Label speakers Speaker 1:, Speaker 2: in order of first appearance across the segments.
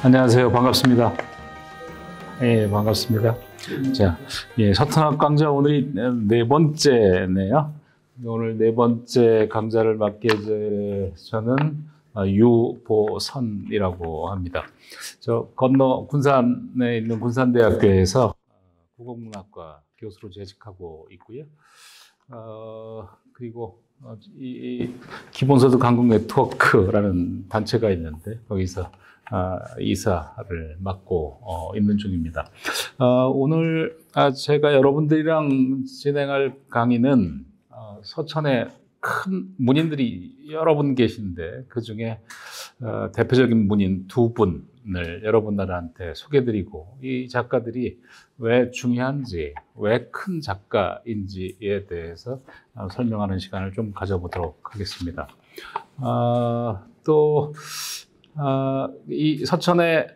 Speaker 1: 안녕하세요. 반갑습니다. 예, 반갑습니다. 자, 예, 서턴학 강좌 오늘이 네 번째네요. 오늘 네 번째 강좌를 맡게 될 저는 유보선이라고 합니다. 저 건너 군산에 있는 군산대학교에서 국어문학과 교수로 재직하고 있고요. 그리고 이 기본소득 한국 네트워크라는 단체가 있는데 거기서 이사를 맡고 있는 중입니다. 오늘 제가 여러분들이랑 진행할 강의는 서천에 큰 문인들이 여러 분 계신데 그 중에 대표적인 문인 두 분을 여러분들한테 소개드리고 이 작가들이 왜 중요한지, 왜 큰 작가인지에 대해서 설명하는 시간을 좀 가져보도록 하겠습니다. 이 서천에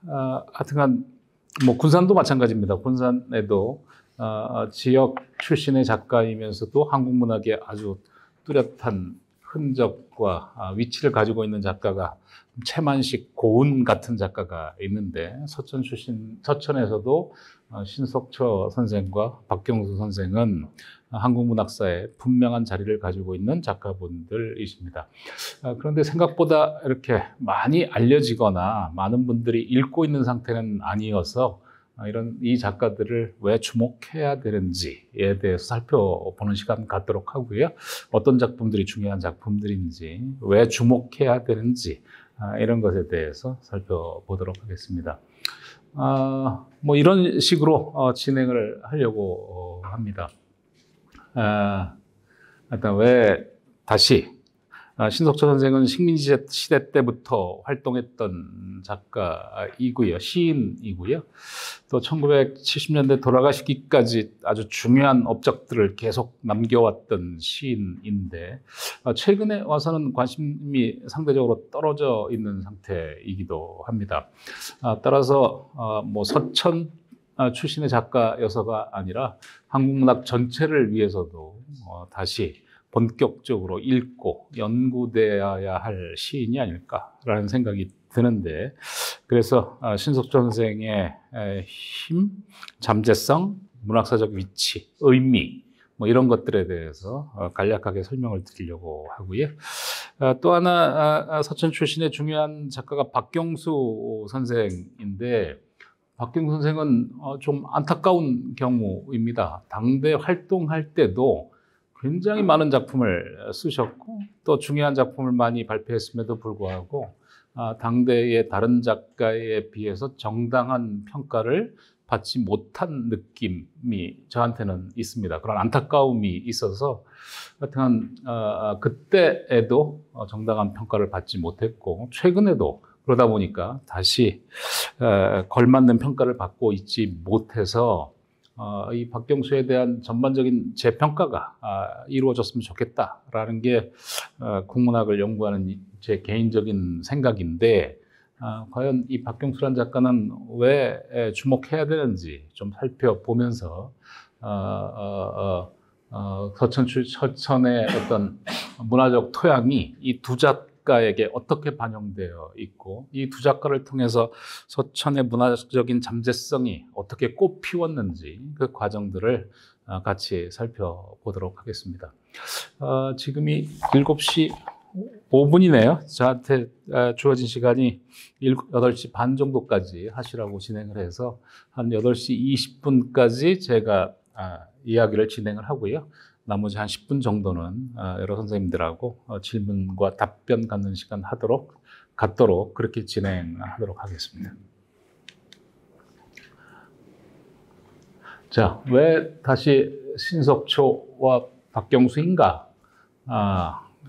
Speaker 1: 하여튼간 뭐 군산도 마찬가지입니다. 군산에도 지역 출신의 작가이면서도 한국 문학에 아주 뚜렷한 흔적과 위치를 가지고 있는 작가가 최만식, 고은 같은 작가가 있는데 서천에서도 신석철 선생과 박경수 선생은 한국 문학사에 분명한 자리를 가지고 있는 작가분들이십니다. 그런데 생각보다 이렇게 많이 알려지거나 많은 분들이 읽고 있는 상태는 아니어서 이 작가들을 왜 주목해야 되는지에 대해서 살펴보는 시간 갖도록 하고요. 어떤 작품들이 중요한 작품들인지, 왜 주목해야 되는지 이런 것에 대해서 살펴보도록 하겠습니다. 뭐 이런 식으로 진행을 하려고 합니다. 일단 왜 다시 신석철 선생은 식민지시대 때부터 활동했던 작가이고요. 시인이고요. 또 1970년대 돌아가시기까지 아주 중요한 업적들을 계속 남겨왔던 시인인데 최근에 와서는 관심이 상대적으로 떨어져 있는 상태이기도 합니다. 따라서 뭐 서천 출신의 작가여서가 아니라 한국문학 전체를 위해서도 다시 본격적으로 읽고 연구되어야 할 시인이 아닐까라는 생각이 드는데 그래서 신석철 선생의 힘, 잠재성, 문학사적 위치, 의미 뭐 이런 것들에 대해서 간략하게 설명을 드리려고 하고요. 또 하나 서천 출신의 중요한 작가가 박경수 선생인데 박경수 선생은 좀 안타까운 경우입니다. 당대 활동할 때도 굉장히 많은 작품을 쓰셨고 또 중요한 작품을 많이 발표했음에도 불구하고 당대의 다른 작가에 비해서 정당한 평가를 받지 못한 느낌이 저한테는 있습니다. 그런 안타까움이 있어서 하여튼 그때에도 정당한 평가를 받지 못했고 최근에도 그러다 보니까 다시 걸맞는 평가를 받고 있지 못해서 이 박경수에 대한 전반적인 재평가가 이루어졌으면 좋겠다라는 게 국문학을 연구하는 제 개인적인 생각인데 과연 이 박경수라는 작가는 왜 주목해야 되는지 좀 살펴보면서 서천의 어떤 문화적 토양이 이 두 작가에게 어떻게 반영되어 있고 이 두 작가를 통해서 서천의 문화적인 잠재성이 어떻게 꽃피웠는지 그 과정들을 같이 살펴보도록 하겠습니다. 지금이 7시 5분이네요. 저한테 주어진 시간이 8시 반 정도까지 하시라고 진행을 해서 한 8시 20분까지 제가 이야기를 진행을 하고요. 나머지 한 10분 정도는 여러 선생님들하고 질문과 답변 갖는 시간 갖도록 그렇게 진행하도록 하겠습니다. 자, 왜 다시 신석초와 박경수인가?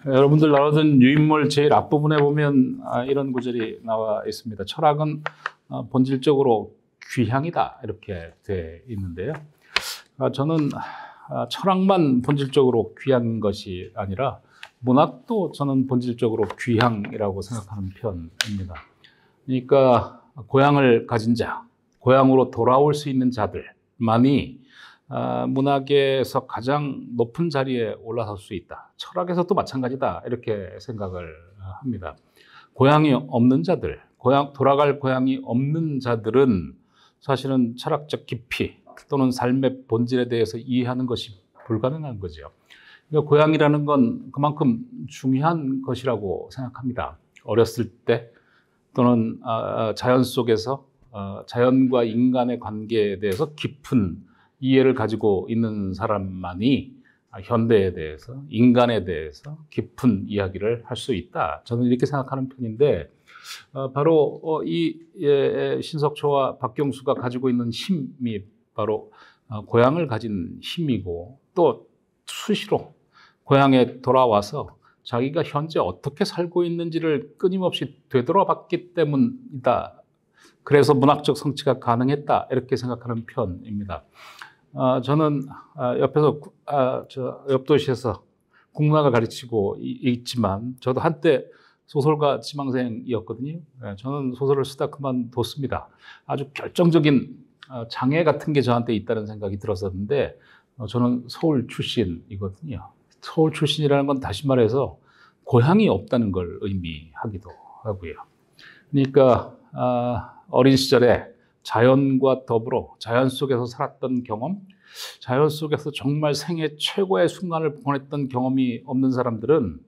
Speaker 1: 여러분들 나오던 유인물 제일 앞부분에 보면 이런 구절이 나와 있습니다. 철학은 본질적으로 귀향이다 이렇게 돼 있는데요. 저는 철학만 본질적으로 귀한 것이 아니라 문학도 저는 본질적으로 귀향이라고 생각하는 편입니다. 그러니까 고향을 가진 자, 고향으로 돌아올 수 있는 자들만이 문학에서 가장 높은 자리에 올라설 수 있다. 철학에서도 마찬가지다. 이렇게 생각을 합니다. 고향이 없는 자들, 돌아갈 고향이 없는 자들은 사실은 철학적 깊이 또는 삶의 본질에 대해서 이해하는 것이 불가능한 거죠. 그러니까 고향이라는 건 그만큼 중요한 것이라고 생각합니다. 어렸을 때 또는 자연 속에서 자연과 인간의 관계에 대해서 깊은 이해를 가지고 있는 사람만이 현대에 대해서, 인간에 대해서 깊은 이야기를 할 수 있다. 저는 이렇게 생각하는 편인데, 바로 이 신석초와 박경수가 가지고 있는 힘이 바로 고향을 가진 힘이고, 또 수시로 고향에 돌아와서 자기가 현재 어떻게 살고 있는지를 끊임없이 되돌아봤기 때문이다. 그래서 문학적 성취가 가능했다. 이렇게 생각하는 편입니다. 저는 옆에서 옆도시에서 국문학을 가르치고 있지만 저도 한때 소설가 지망생이었거든요. 저는 소설을 쓰다 그만뒀습니다. 아주 결정적인 장애 같은 게 저한테 있다는 생각이 들었었는데 저는 서울 출신이거든요. 서울 출신이라는 건 다시 말해서 고향이 없다는 걸 의미하기도 하고요. 그러니까 어린 시절에 자연과 더불어 자연 속에서 살았던 경험, 자연 속에서 정말 생애 최고의 순간을 보냈던 경험이 없는 사람들은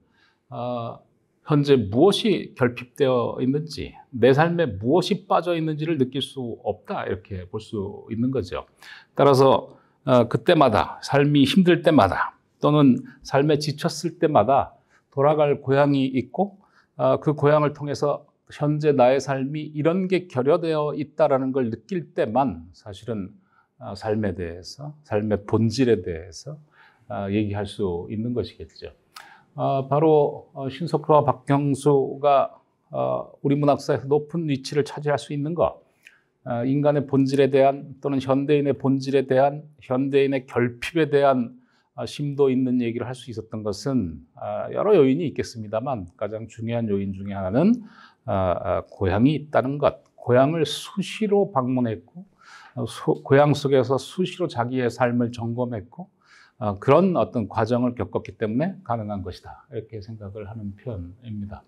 Speaker 1: 현재 무엇이 결핍되어 있는지, 내 삶에 무엇이 빠져 있는지를 느낄 수 없다, 이렇게 볼 수 있는 거죠. 따라서 그때마다, 삶이 힘들 때마다 또는 삶에 지쳤을 때마다 돌아갈 고향이 있고 그 고향을 통해서 현재 나의 삶이 이런 게 결여되어 있다는 걸 느낄 때만 사실은 삶에 대해서, 삶의 본질에 대해서 얘기할 수 있는 것이겠죠. 바로 신석초와 박경수가 우리 문학사에서 높은 위치를 차지할 수 있는 것, 인간의 본질에 대한 또는 현대인의 본질에 대한, 현대인의 결핍에 대한 심도 있는 얘기를 할 수 있었던 것은 여러 요인이 있겠습니다만 가장 중요한 요인 중에 하나는 고향이 있다는 것, 고향을 수시로 방문했고 고향 속에서 수시로 자기의 삶을 점검했고 그런 어떤 과정을 겪었기 때문에 가능한 것이다, 이렇게 생각을 하는 편입니다.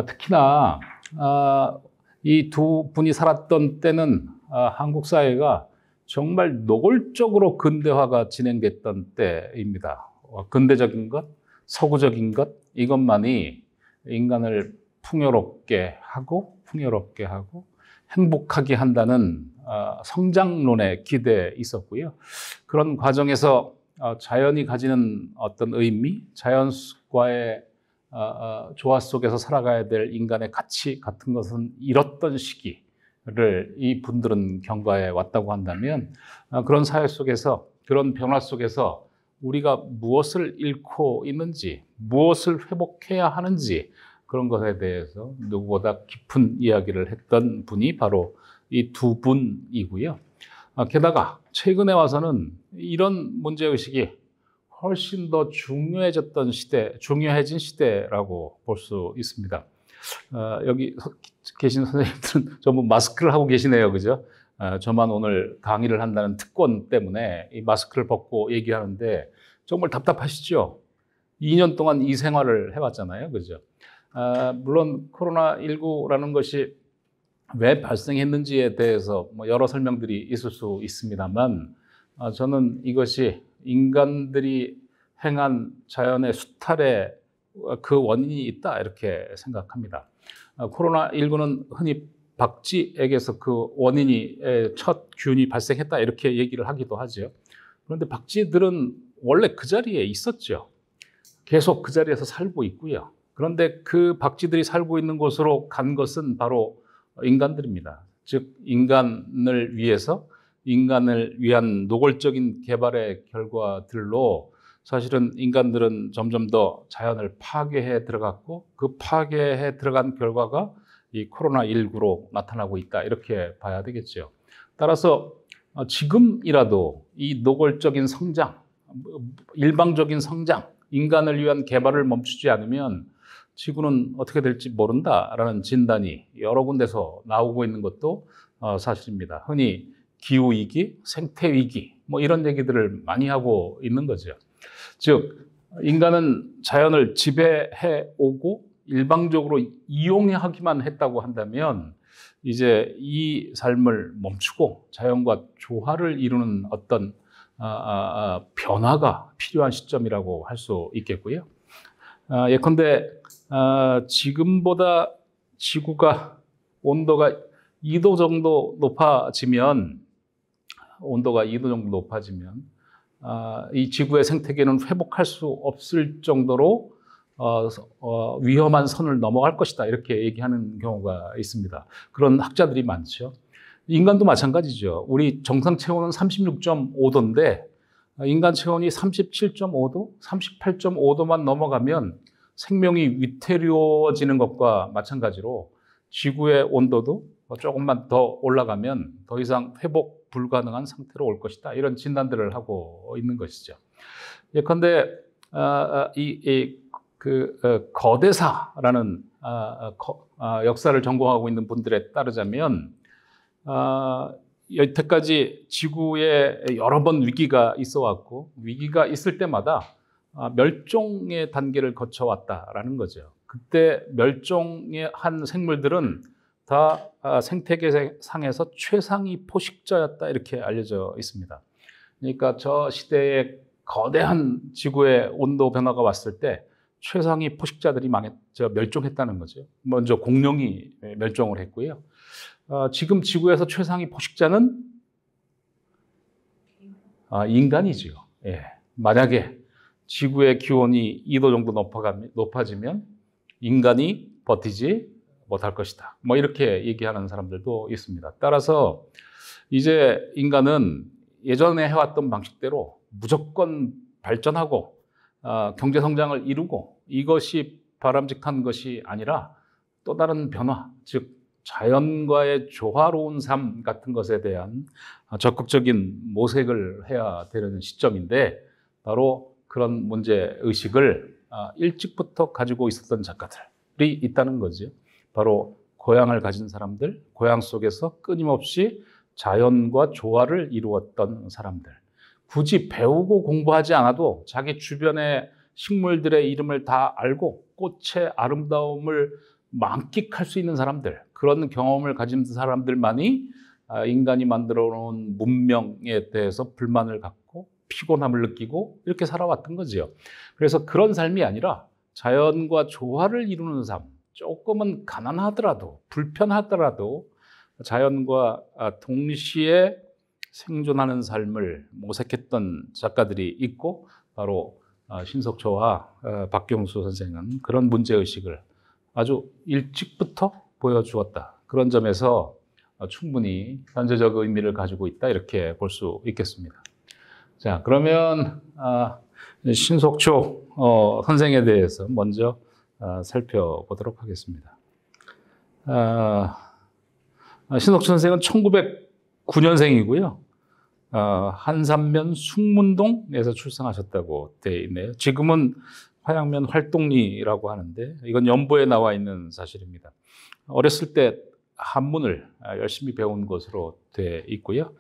Speaker 1: 특히나 이 두 분이 살았던 때는 한국 사회가 정말 노골적으로 근대화가 진행됐던 때입니다. 근대적인 것, 서구적인 것, 이것만이 인간을 풍요롭게 하고 행복하게 한다는 성장론의 기대에 있었고요. 그런 과정에서 자연이 가지는 어떤 의미, 자연과의 조화 속에서 살아가야 될 인간의 가치 같은 것은 잃었던 시기를 이 분들은 경과해 왔다고 한다면 그런 사회 속에서, 그런 변화 속에서 우리가 무엇을 잃고 있는지, 무엇을 회복해야 하는지 그런 것에 대해서 누구보다 깊은 이야기를 했던 분이 바로 이 두 분이고요. 게다가 최근에 와서는 이런 문제의식이 훨씬 더 중요해진 시대라고 볼 수 있습니다. 여기 계신 선생님들은 전부 마스크를 하고 계시네요. 그죠? 저만 오늘 강의를 한다는 특권 때문에 이 마스크를 벗고 얘기하는데 정말 답답하시죠? 2년 동안 이 생활을 해왔잖아요. 그죠? 물론 코로나19라는 것이 왜 발생했는지에 대해서 여러 설명들이 있을 수 있습니다만 저는 이것이 인간들이 행한 자연의 수탈에 그 원인이 있다, 이렇게 생각합니다. 코로나19는 흔히 박쥐에게서 그 원인이 첫 균이 발생했다, 이렇게 얘기를 하기도 하죠. 그런데 박쥐들은 원래 그 자리에 있었죠. 계속 그 자리에서 살고 있고요. 그런데 그 박쥐들이 살고 있는 곳으로 간 것은 바로 인간들입니다. 즉 인간을 위해서, 인간을 위한 노골적인 개발의 결과들로 사실은 인간들은 점점 더 자연을 파괴해 들어갔고 그 파괴해 들어간 결과가 이 코로나19로 나타나고 있다, 이렇게 봐야 되겠죠. 따라서 지금이라도 이 노골적인 성장, 일방적인 성장, 인간을 위한 개발을 멈추지 않으면 지구는 어떻게 될지 모른다라는 진단이 여러 군데서 나오고 있는 것도 사실입니다. 흔히 기후위기, 생태위기 이런 얘기들을 많이 하고 있는 거죠. 즉 인간은 자연을 지배해 오고 일방적으로 이용하기만 했다고 한다면 이제 이 삶을 멈추고 자연과 조화를 이루는 어떤 변화가 필요한 시점이라고 할 수 있겠고요. 예컨대 지금보다 지구가 온도가 2도 정도 높아지면 이 지구의 생태계는 회복할 수 없을 정도로 위험한 선을 넘어갈 것이다, 이렇게 얘기하는 경우가 있습니다. 그런 학자들이 많죠. 인간도 마찬가지죠. 우리 정상 체온은 36.5도인데 인간 체온이 37.5도, 38.5도만 넘어가면 생명이 위태로워지는 것과 마찬가지로 지구의 온도도 조금만 더 올라가면 더 이상 회복 불가능한 상태로 올 것이다, 이런 진단들을 하고 있는 것이죠. 예컨대 거대사라는 역사를 전공하고 있는 분들에 따르자면 여태까지 지구에 여러 번 위기가 있어 왔고 위기가 있을 때마다 멸종의 단계를 거쳐왔다라는 거죠. 그때 멸종의 한 생물들은 다 생태계상에서 최상위 포식자였다, 이렇게 알려져 있습니다. 그러니까 저 시대에 거대한 지구의 온도 변화가 왔을 때 최상위 포식자들이 멸종했다는 거죠. 먼저 공룡이 멸종을 했고요. 지금 지구에서 최상위 포식자는 인간이지요. 예. 만약에 지구의 기온이 2도 정도 높아지면 인간이 버티지 못할 것이다, 이렇게 얘기하는 사람들도 있습니다. 따라서 이제 인간은 예전에 해왔던 방식대로 무조건 발전하고 경제 성장을 이루고 이것이 바람직한 것이 아니라 또 다른 변화, 즉 자연과의 조화로운 삶 같은 것에 대한 적극적인 모색을 해야 되는 시점인데, 바로 그런 문제의식을 일찍부터 가지고 있었던 작가들이 있다는 거죠. 바로 고향을 가진 사람들, 고향 속에서 끊임없이 자연과 조화를 이루었던 사람들, 굳이 배우고 공부하지 않아도 자기 주변의 식물들의 이름을 다 알고 꽃의 아름다움을 만끽할 수 있는 사람들, 그런 경험을 가진 사람들만이 인간이 만들어 놓은 문명에 대해서 불만을 갖고 피곤함을 느끼고 이렇게 살아왔던 거죠. 그래서 그런 삶이 아니라 자연과 조화를 이루는 삶, 조금은 가난하더라도 불편하더라도 자연과 동시에 생존하는 삶을 모색했던 작가들이 있고, 바로 신석초와 박경수 선생은 그런 문제의식을 아주 일찍부터 보여주었다. 그런 점에서 충분히 현재적 의미를 가지고 있다, 이렇게 볼 수 있겠습니다. 자, 그러면 신석초 선생에 대해서 먼저 살펴보도록 하겠습니다. 신석초 선생은 1909년생이고요. 한산면 숭문동에서 출생하셨다고 되어 있네요. 지금은 화양면 활동리라고 하는데 이건 연보에 나와 있는 사실입니다. 어렸을 때 한문을 열심히 배운 것으로 되어 있고요.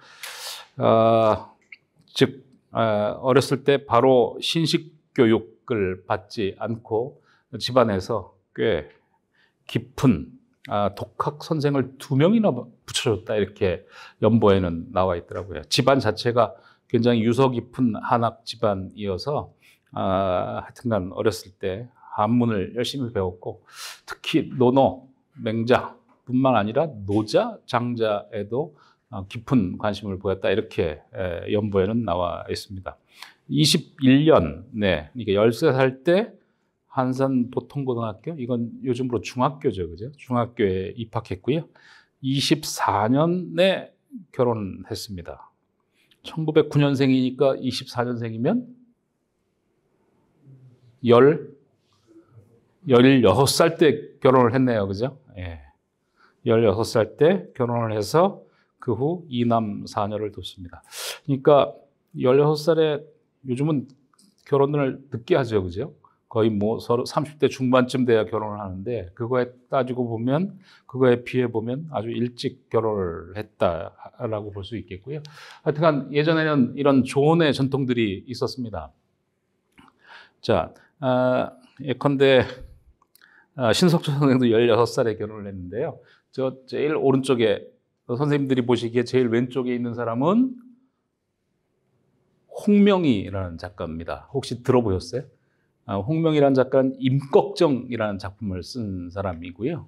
Speaker 1: 즉 어렸을 때 바로 신식 교육을 받지 않고 집안에서 꽤 깊은 독학 선생을 2명이나 붙여줬다, 이렇게 연보에는 나와 있더라고요. 집안 자체가 굉장히 유서 깊은 한학 집안이어서 하여튼간 어렸을 때 한문을 열심히 배웠고, 특히 논어, 맹자 뿐만 아니라 노자, 장자에도 깊은 관심을 보였다, 이렇게 연보에는 나와 있습니다. 21년, 이게 13살 때 한산 보통고등학교, 이건 요즘으로 중학교죠, 그죠? 중학교에 입학했고요. 24년에 결혼했습니다. 1909년생이니까 24년생이면 16살 때 결혼을 했네요, 그죠? 예. 16살 때 결혼을 해서 그 후 2남 4녀를 뒀습니다. 그러니까 16살에 요즘은 결혼을 늦게 하죠, 그죠? 거의 30대 중반쯤 돼야 결혼을 하는데, 그거에 비해 보면 아주 일찍 결혼을 했다라고 볼 수 있겠고요. 하여튼간 예전에는 이런 조혼의 전통들이 있었습니다. 자, 예컨대 신석초 선생도 16살에 결혼을 했는데요. 저 제일 오른쪽에 선생님들이 보시기에 제일 왼쪽에 있는 사람은 홍명희라는 작가입니다. 혹시 들어보셨어요? 홍명희라는 작가는 임꺽정이라는 작품을 쓴 사람이고요.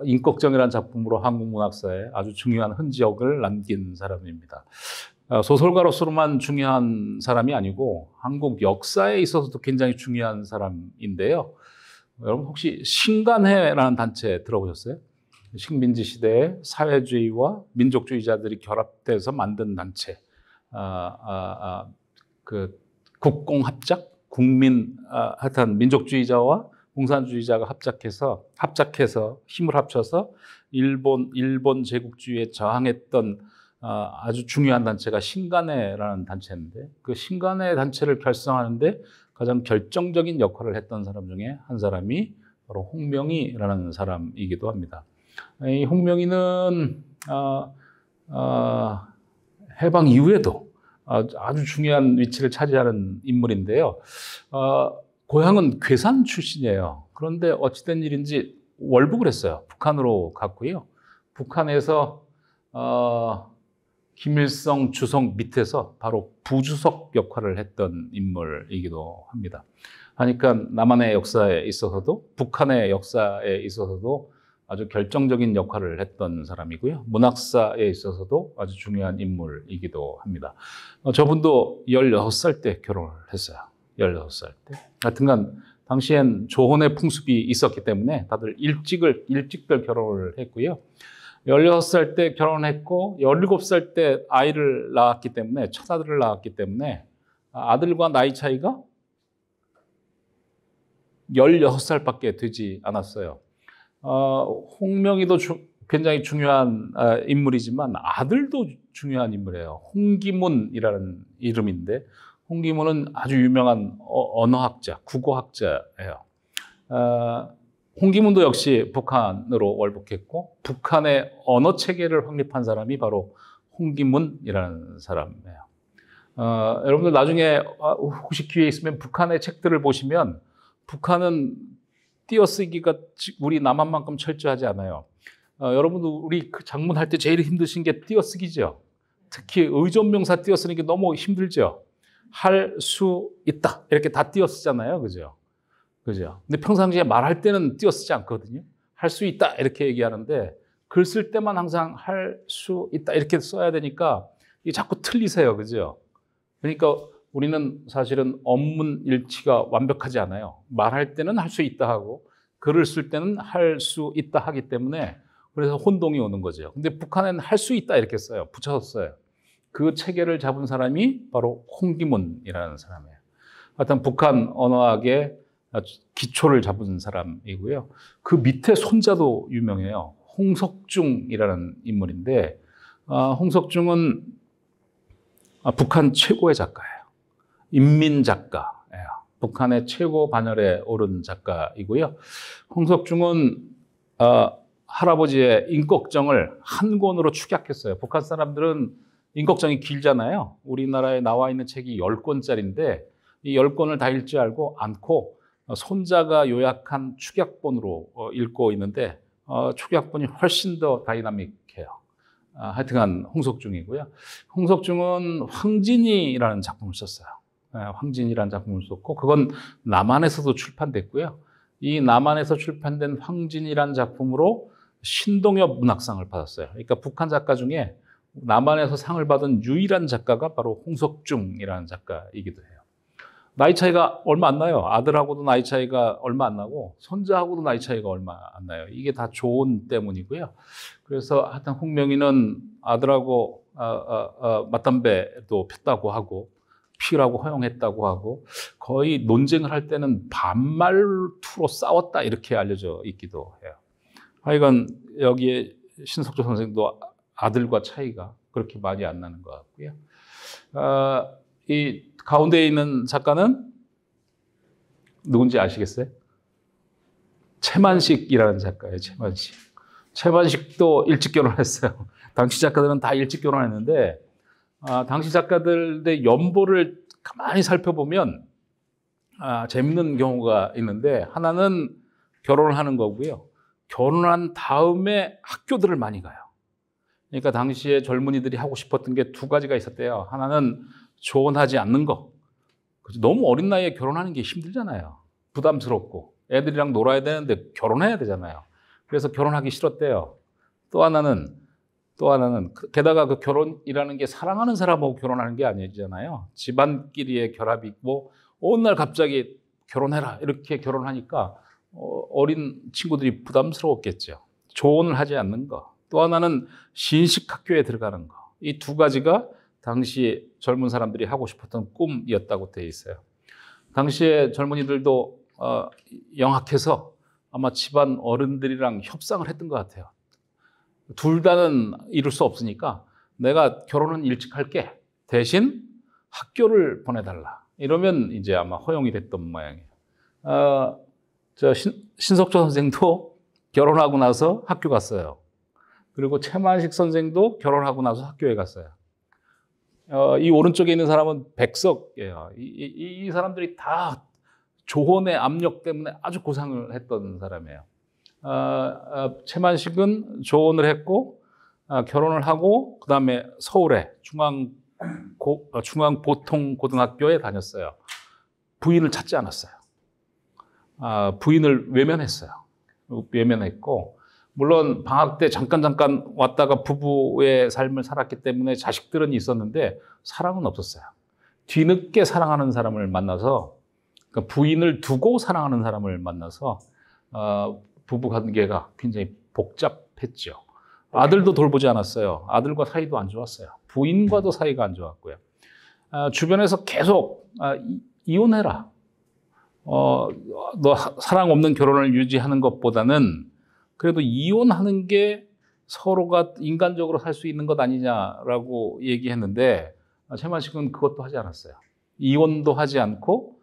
Speaker 1: 임꺽정이라는 작품으로 한국 문학사에 아주 중요한 흔적을 남긴 사람입니다. 소설가로서만 중요한 사람이 아니고 한국 역사에 있어서도 굉장히 중요한 사람인데요. 여러분 혹시 신간회라는 단체 들어보셨어요? 식민지 시대에 사회주의와 민족주의자들이 결합돼서 만든 단체. 그 국공합작, 하여튼 민족주의자와 공산주의자가 합작해서 힘을 합쳐서 일본 제국주의에 저항했던 아주 중요한 단체가 신간회라는 단체인데, 그 신간회 단체를 결성하는데 가장 결정적인 역할을 했던 사람 중에 한 사람이 바로 홍명희라는 사람이기도 합니다. 이 홍명희는 해방 이후에도 아주 중요한 위치를 차지하는 인물인데요. 고향은 괴산 출신이에요. 그런데 어찌된 일인지 월북을 했어요. 북한으로 갔고요. 북한에서 김일성 주석 밑에서 바로 부주석 역할을 했던 인물이기도 합니다. 하니까 남한의 역사에 있어서도 북한의 역사에 있어서도 아주 결정적인 역할을 했던 사람이고요. 문학사에 있어서도 아주 중요한 인물이기도 합니다. 저분도 16살 때 결혼을 했어요. 16살 때. 하여튼간 당시엔 조혼의 풍습이 있었기 때문에 다들 일찍들 결혼을 했고요. 16살 때 결혼했고 17살 때 아이를 낳았기 때문에 첫 아들을 낳았기 때문에 아들과 나이 차이가 16살밖에 되지 않았어요. 홍명희도 굉장히 중요한 인물이지만 아들도 중요한 인물이에요. 홍기문이라는 이름인데 홍기문은 아주 유명한 언어학자, 국어학자예요. 홍기문도 역시 북한으로 월북했고 북한의 언어 체계를 확립한 사람이 바로 홍기문이라는 사람이에요. 여러분들 나중에 혹시 기회 있으면 북한의 책들을 보시면 북한은 띄어쓰기가 우리 남한만큼 철저하지 않아요. 여러분도 우리 작문할 때 제일 힘드신 게 띄어쓰기죠. 특히 의존명사 띄어쓰는 게 너무 힘들죠. 할 수 있다 이렇게 다 띄어쓰잖아요, 그죠? 그죠? 근데 평상시에 말할 때는 띄어쓰지 않거든요. 할 수 있다 이렇게 얘기하는데 글 쓸 때만 항상 할 수 있다 이렇게 써야 되니까 이게 자꾸 틀리세요, 그죠? 그러니까 우리는 사실은 언문 일치가 완벽하지 않아요. 말할 때는 할 수 있다 하고 글을 쓸 때는 할 수 있다 하기 때문에 그래서 혼동이 오는 거죠. 근데 북한에는 할 수 있다 이렇게 써요. 붙여서 써요. 그 체계를 잡은 사람이 바로 홍기문이라는 사람이에요. 하여튼 북한 언어학의 기초를 잡은 사람이고요. 그 밑에 손자도 유명해요. 홍석중이라는 인물인데 홍석중은 북한 최고의 작가예요. 인민 작가예요. 북한의 최고 반열에 오른 작가이고요. 홍석중은 할아버지의 임꺽정을 한 권으로 축약했어요. 북한 사람들은 임꺽정이 길잖아요. 우리나라에 나와 있는 책이 10권짜리인데 이 10권을 다 읽지 않고 손자가 요약한 축약본으로 읽고 있는데 축약본이 훨씬 더 다이나믹해요. 하여튼간 홍석중이고요. 홍석중은 황진이라는 작품을 썼어요. 황진이라는 작품을 썼고 그건 남한에서도 출판됐고요. 이 남한에서 출판된 황진이라는 작품으로 신동엽 문학상을 받았어요. 그러니까 북한 작가 중에 남한에서 상을 받은 유일한 작가가 바로 홍석중이라는 작가이기도 해요. 나이 차이가 얼마 안 나요. 아들하고도 나이 차이가 얼마 안 나고 손자하고도 나이 차이가 얼마 안 나요. 이게 다 조언 때문이고요. 그래서 하여튼 홍명희는 아들하고 맞담배도 폈다고 하고 피라고 허용했다고 하고 거의 논쟁을 할 때는 반말투로 싸웠다 이렇게 알려져 있기도 해요. 하여간 여기에 신석조 선생도 아들과 차이가 그렇게 많이 안 나는 것 같고요. 이 가운데 있는 작가는 누군지 아시겠어요? 최만식이라는 작가예요. 최만식. 최만식도 일찍 결혼했어요. 당시 작가들은 다 일찍 결혼했는데 당시 작가들의 연보를 가만히 살펴보면 재밌는 경우가 있는데 하나는 결혼을 하는 거고요. 결혼한 다음에 학교들을 많이 가요. 그러니까 당시에 젊은이들이 하고 싶었던 게 두 가지가 있었대요. 하나는 조언하지 않는 거. 너무 어린 나이에 결혼하는 게 힘들잖아요. 부담스럽고 애들이랑 놀아야 되는데 결혼해야 되잖아요. 그래서 결혼하기 싫었대요. 또 하나는 게다가 그 결혼이라는 게 사랑하는 사람하고 결혼하는 게 아니잖아요. 집안끼리의 결합이 있고 어느 날 갑자기 결혼해라 이렇게 결혼하니까 어린 친구들이 부담스러웠겠죠. 조언을 하지 않는 거. 또 하나는 신식학교에 들어가는 거. 이 두 가지가 당시 젊은 사람들이 하고 싶었던 꿈이었다고 되어 있어요. 당시에 젊은이들도 영학해서 아마 집안 어른들이랑 협상을 했던 것 같아요. 둘 다는 이룰 수 없으니까 내가 결혼은 일찍 할게. 대신 학교를 보내달라. 이러면 이제 아마 허용이 됐던 모양이에요. 신석조 선생도 결혼하고 나서 학교 갔어요. 그리고 최만식 선생도 결혼하고 나서 학교에 갔어요. 이 오른쪽에 있는 사람은 백석이에요. 이 사람들이 다 조혼의 압력 때문에 아주 고생을 했던 사람이에요. 최만식은 조혼을 했고 결혼을 하고 그다음에 서울에 중앙보통고등학교에 다녔어요. 부인을 찾지 않았어요. 부인을 외면했어요. 외면했고 물론 방학 때 잠깐 왔다가 부부의 삶을 살았기 때문에 자식들은 있었는데 사랑은 없었어요. 뒤늦게 사랑하는 사람을 만나서 그러니까 부인을 두고 사랑하는 사람을 만나서 부부 관계가 굉장히 복잡했죠. 아들도 돌보지 않았어요. 아들과 사이도 안 좋았어요. 부인과도 사이가 안 좋았고요. 주변에서 계속 이혼해라. 너 사랑 없는 결혼을 유지하는 것보다는 그래도 이혼하는 게 서로가 인간적으로 살 수 있는 것 아니냐라고 얘기했는데 최만식은 그것도 하지 않았어요. 이혼도 하지 않고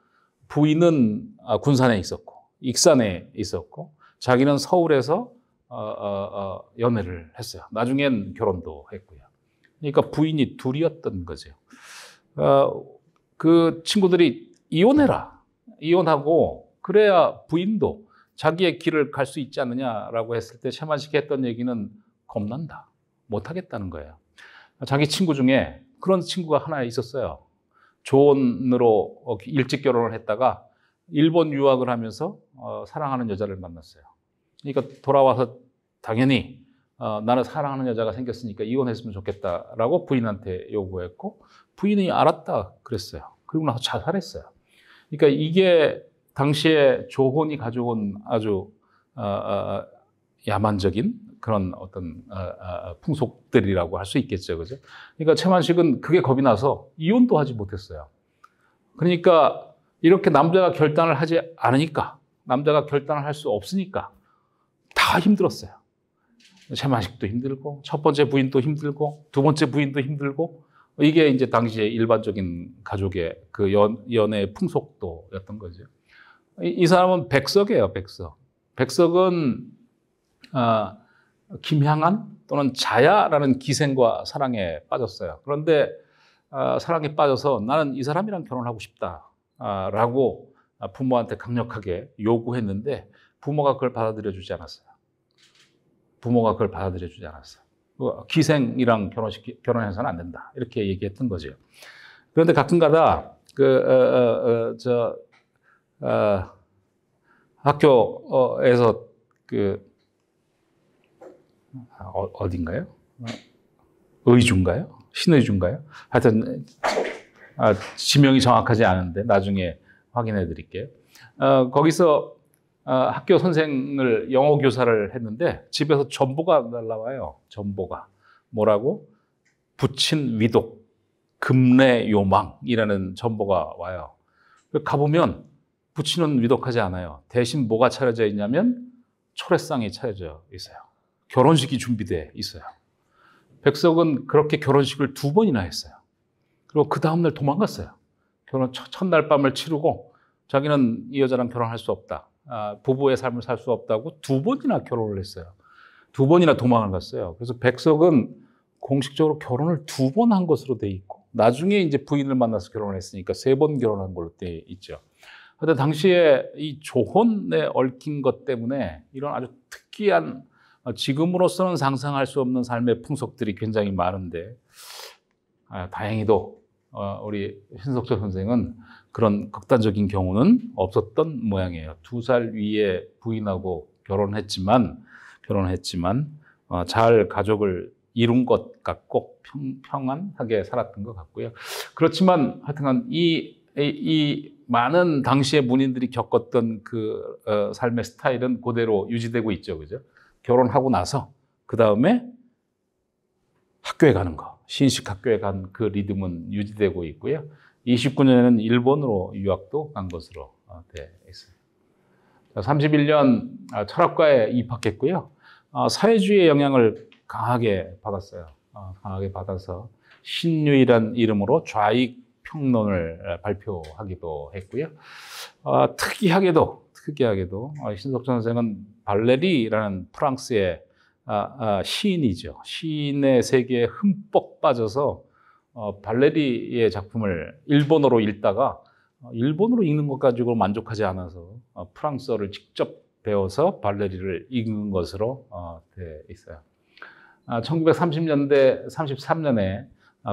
Speaker 1: 부인은 군산에 있었고 익산에 있었고 자기는 서울에서 연애를 했어요. 나중엔 결혼도 했고요. 그러니까 부인이 둘이었던 거죠. 그 친구들이 이혼해라. 이혼하고 그래야 부인도 자기의 길을 갈 수 있지 않느냐라고 했을 때 최만식이 했던 얘기는 겁난다. 못하겠다는 거예요. 자기 친구 중에 그런 친구가 하나 있었어요. 조언으로 일찍 결혼을 했다가 일본 유학을 하면서 사랑하는 여자를 만났어요. 그러니까 돌아와서 당연히 나는 사랑하는 여자가 생겼으니까 이혼했으면 좋겠다라고 부인한테 요구했고 부인이 알았다 그랬어요. 그리고 나서 자살했어요. 그러니까 이게 당시에 조혼이 가져온 아주 야만적인 그런 어떤 풍속들이라고 할 수 있겠죠, 그죠? 그러니까 최만식은 그게 겁이 나서 이혼도 하지 못했어요. 그러니까 이렇게 남자가 결단을 하지 않으니까, 남자가 결단을 할 수 없으니까 다 힘들었어요. 최만식도 힘들고, 첫 번째 부인도 힘들고, 두 번째 부인도 힘들고, 이게 이제 당시에 일반적인 가족의 그 연애 풍속도였던 거죠. 이 사람은 백석이에요, 백석. 백석은 김향한 또는 자야라는 기생과 사랑에 빠졌어요. 그런데 사랑에 빠져서 나는 이 사람이랑 결혼하고 싶다라고 부모한테 강력하게 요구했는데 부모가 그걸 받아들여 주지 않았어요. 부모가 그걸 받아들여 주지 않았어요. 기생이랑 결혼해서는 안 된다. 이렇게 얘기했던 거죠. 그런데 가끔가다 학교에서 어딘가요? 의주인가요? 신의주인가요? 하여튼 지명이 정확하지 않은데 나중에 확인해 드릴게요. 거기서 학교 선생을 영어 교사를 했는데 집에서 전보가 날라와요. 전보가 뭐라고? 부친 위독, 금례 요망이라는 전보가 와요. 가보면 부친은 위독하지 않아요. 대신 뭐가 차려져 있냐면 초래상이 차려져 있어요. 결혼식이 준비되어 있어요. 백석은 그렇게 결혼식을 2번이나 했어요. 그리고 그 다음날 도망갔어요. 결혼 첫날 밤을 치르고 자기는 이 여자랑 결혼할 수 없다. 부부의 삶을 살 수 없다고 2번이나 결혼을 했어요. 2번이나 도망을 갔어요. 그래서 백석은 공식적으로 결혼을 2번 한 것으로 돼 있고 나중에 이제 부인을 만나서 결혼을 했으니까 3번 결혼한 걸로 돼 있죠. 그런데 당시에 이 조혼에 얽힌 것 때문에 이런 아주 특이한 지금으로서는 상상할 수 없는 삶의 풍속들이 굉장히 많은데 다행히도 우리 신석철 선생은 그런 극단적인 경우는 없었던 모양이에요. 2살 위에 부인하고 결혼했지만 잘 가족을 이룬 것 같고 평안하게 살았던 것 같고요. 그렇지만 하여튼간 이 많은 당시의 문인들이 겪었던 그 삶의 스타일은 그대로 유지되고 있죠, 그죠? 결혼하고 나서 그 다음에 학교에 가는 거, 신식 학교에 간 그 리듬은 유지되고 있고요. 29년에는 일본으로 유학도 간 것으로 되어 있어요. 31년 철학과에 입학했고요. 사회주의의 영향을 강하게 받았어요. 강하게 받아서 신유이란 이름으로 좌익 평론을 발표하기도 했고요. 특이하게도 신석철 선생은 발레리라는 프랑스의 시인이죠. 시인의 세계에 흠뻑 빠져서 발레리의 작품을 일본어로 읽다가 일본어로 읽는 것 가지고 만족하지 않아서 프랑스어를 직접 배워서 발레리를 읽는 것으로 되어 있어요. 1930년대 33년에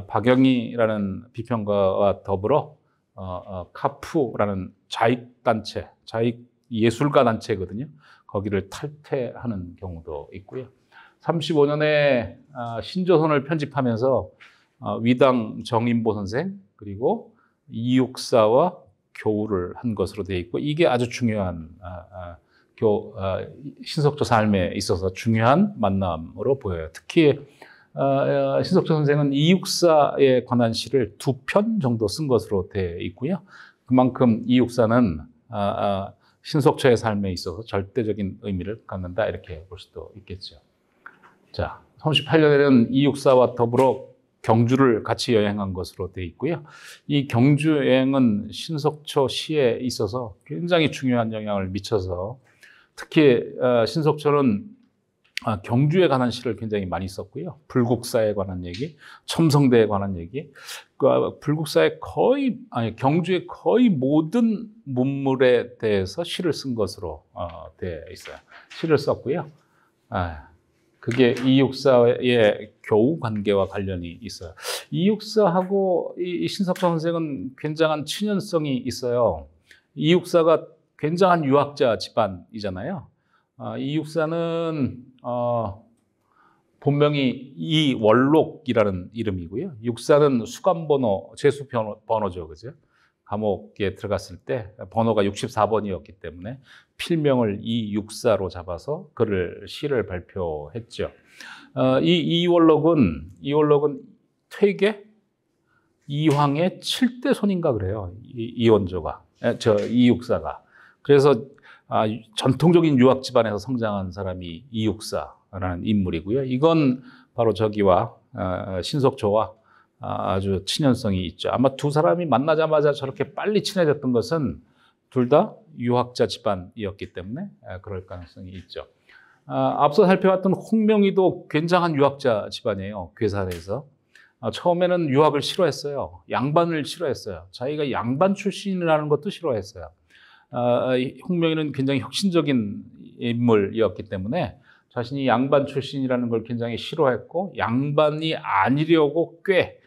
Speaker 1: 박영희라는 비평가와 더불어 카푸라는 자익단체, 자익예술가 단체거든요. 거기를 탈퇴하는 경우도 있고요. 35년에 신조선을 편집하면서 위당 정인보 선생 그리고 이육사와 교우를 한 것으로 되어 있고 이게 아주 중요한 신석철 삶에 있어서 중요한 만남으로 보여요. 특히 신석철 선생은 이육사에 관한 시를 2편 정도 쓴 것으로 되어 있고요. 그만큼 이육사는 신석철의 삶에 있어서 절대적인 의미를 갖는다 이렇게 볼 수도 있겠죠. 자, 38년에는 이육사와 더불어 경주를 같이 여행한 것으로 되어 있고요. 이 경주 여행은 신석철 시에 있어서 굉장히 중요한 영향을 미쳐서 특히 신석철은 경주에 관한 시를 굉장히 많이 썼고요. 불국사에 관한 얘기, 첨성대에 관한 얘기, 불국사의 경주의 거의 모든 문물에 대해서 시를 쓴 것으로 되어 있어요. 시를 썼고요. 그게 이육사의 교우 관계와 관련이 있어요. 이육사하고 이 신석철 선생은 굉장한 친연성이 있어요. 이육사가 굉장한 유학자 집안이잖아요. 이육사는 본명이 이월록이라는 이름이고요. 육사는 수감번호, 재수 번호죠, 그죠? 감옥에 들어갔을 때 번호가 64번이었기 때문에 필명을 이육사로 잡아서 시를 발표했죠. 이월록은 퇴계 이황의 7대 손인가 그래요. 이육사가. 그래서 전통적인 유학 집안에서 성장한 사람이 이육사라는 인물이고요. 이건 바로 저기와 신석초와 아주 친연성이 있죠. 아마 두 사람이 만나자마자 저렇게 빨리 친해졌던 것은 둘 다 유학자 집안이었기 때문에 그럴 가능성이 있죠. 앞서 살펴봤던 홍명희도 굉장한 유학자 집안이에요. 괴산에서. 처음에는 유학을 싫어했어요. 양반을 싫어했어요. 자기가 양반 출신이라는 것도 싫어했어요. 홍명희는 굉장히 혁신적인 인물이었기 때문에 자신이 양반 출신이라는 걸 굉장히 싫어했고 양반이 아니려고 꽤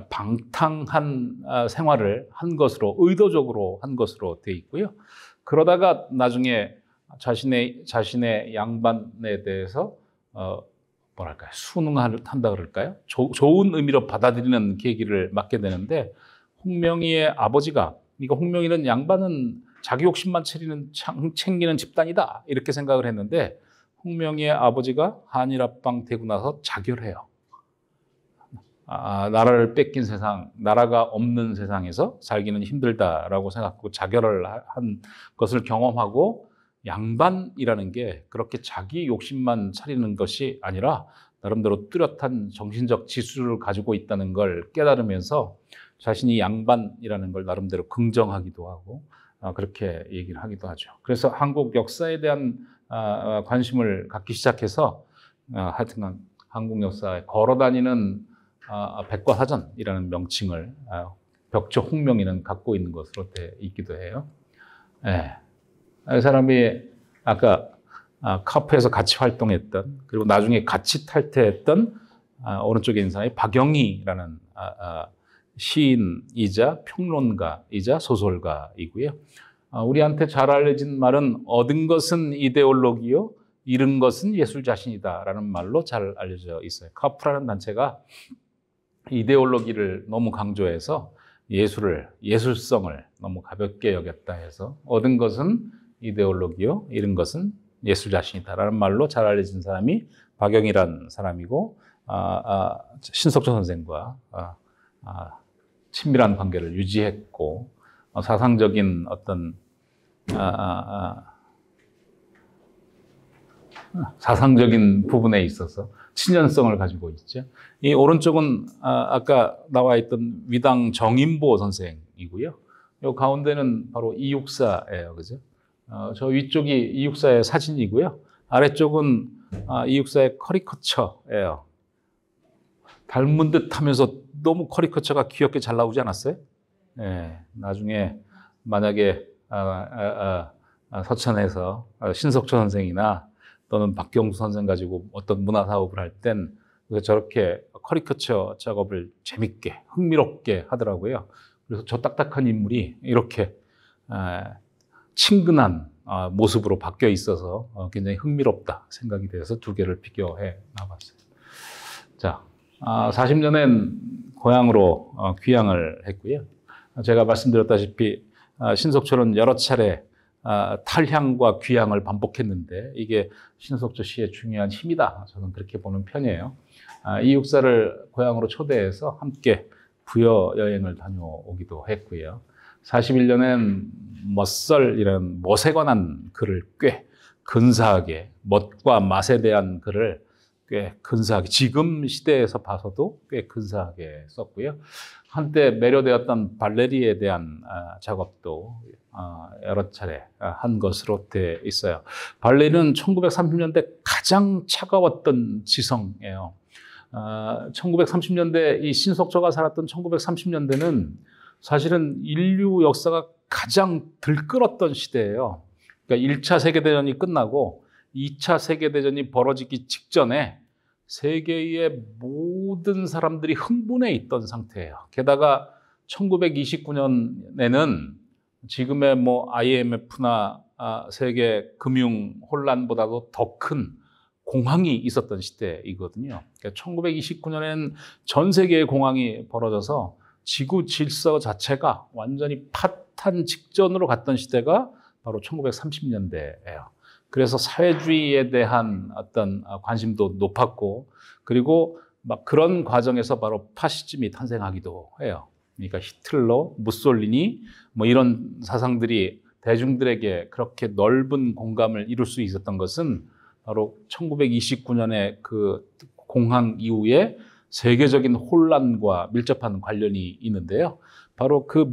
Speaker 1: 방탕한 생활을 한 것으로 의도적으로 한 것으로 되어 있고요. 그러다가 나중에 자신의 양반에 대해서 순응한다 그럴까요? 좋은 의미로 받아들이는 계기를 맞게 되는데 홍명희의 아버지가 그러니까 홍명희는 양반은 자기 욕심만 챙기는 집단이다 이렇게 생각을 했는데 홍명희의 아버지가 한일합방 되고 나서 자결해요. 나라를 뺏긴 세상, 나라가 없는 세상에서 살기는 힘들다라고 생각하고 자결을 한 것을 경험하고 양반이라는 게 그렇게 자기 욕심만 차리는 것이 아니라 나름대로 뚜렷한 정신적 지수를 가지고 있다는 걸 깨달으면서 자신이 양반이라는 걸 나름대로 긍정하기도 하고 그렇게 얘기를 하기도 하죠. 그래서 한국 역사에 대한 관심을 갖기 시작해서 하여튼 한국 역사에 걸어다니는 백과사전이라는 명칭을 벽조 홍명이는 갖고 있는 것으로 돼 있기도 해요. 예. 이 사람이 아까 카프에서 같이 활동했던, 그리고 나중에 같이 탈퇴했던 오른쪽에 있는 사람이 박영희라는 시인이자 평론가이자 소설가이고요. 우리한테 잘 알려진 말은 얻은 것은 이데올로기요, 잃은 것은 예술 자신이다라는 말로 잘 알려져 있어요. 카프라는 단체가 이데올로기를 너무 강조해서 예술성을 너무 가볍게 여겼다 해서 얻은 것은 이데올로기요, 잃은 것은 예술 자신이다라는 말로 잘 알려진 사람이 박영희라는 사람이고, 신석초 선생과 친밀한 관계를 유지했고, 사상적인 어떤 사상적인 부분에 있어서 친연성을 가지고 있죠. 이 오른쪽은 아까 나와 있던 위당 정인보 선생이고요. 이 가운데는 바로 이육사예요, 그죠? 저 위쪽이 이육사의 사진이고요. 아래쪽은 이육사의 커리커처예요. 닮은 듯하면서 너무 커리커처가 귀엽게 잘 나오지 않았어요? 네, 나중에 만약에 서천에서 신석초 선생이나 또는 박경수 선생 가지고 어떤 문화 사업을 할 땐 저렇게 커리커처 작업을 재밌게 흥미롭게 하더라고요. 그래서 저 딱딱한 인물이 이렇게 친근한 모습으로 바뀌어 있어서 굉장히 흥미롭다 생각이 돼서 두 개를 비교해 놔봤어요. 자, 40년엔 고향으로 귀향을 했고요. 제가 말씀드렸다시피 신석초는 여러 차례 탈향과 귀향을 반복했는데 이게 신석초 시의 중요한 힘이다. 저는 그렇게 보는 편이에요. 이육사를 고향으로 초대해서 함께 부여 여행을 다녀오기도 했고요. 41년엔 멋설이라는 멋에 관한 글을 꽤 근사하게, 멋과 맛에 대한 글을 꽤 근사하게, 지금 시대에서 봐서도 꽤 근사하게 썼고요. 한때 매료되었던 발레리에 대한 작업도 여러 차례 한 것으로 되어 있어요. 발레리는 1930년대 가장 차가웠던 지성이에요. 1930년대 이 신석초가 살았던 1930년대는 사실은 인류 역사가 가장 들끓었던 시대예요. 그러니까 1차 세계대전이 끝나고 2차 세계대전이 벌어지기 직전에 세계의 모든 사람들이 흥분해 있던 상태예요. 게다가 1929년에는 지금의 IMF나 세계 금융 혼란보다도 더 큰 공황이 있었던 시대이거든요. 그러니까 1929년에는 전 세계의 공황이 벌어져서 지구 질서 자체가 완전히 파탄 직전으로 갔던 시대가 바로 1930년대예요. 그래서 사회주의에 대한 어떤 관심도 높았고, 그리고 막 그런 과정에서 바로 파시즘이 탄생하기도 해요. 그러니까 히틀러, 무솔리니 이런 사상들이 대중들에게 그렇게 넓은 공감을 이룰 수 있었던 것은 바로 1929년의 그 공황 이후에 세계적인 혼란과 밀접한 관련이 있는데요. 바로 그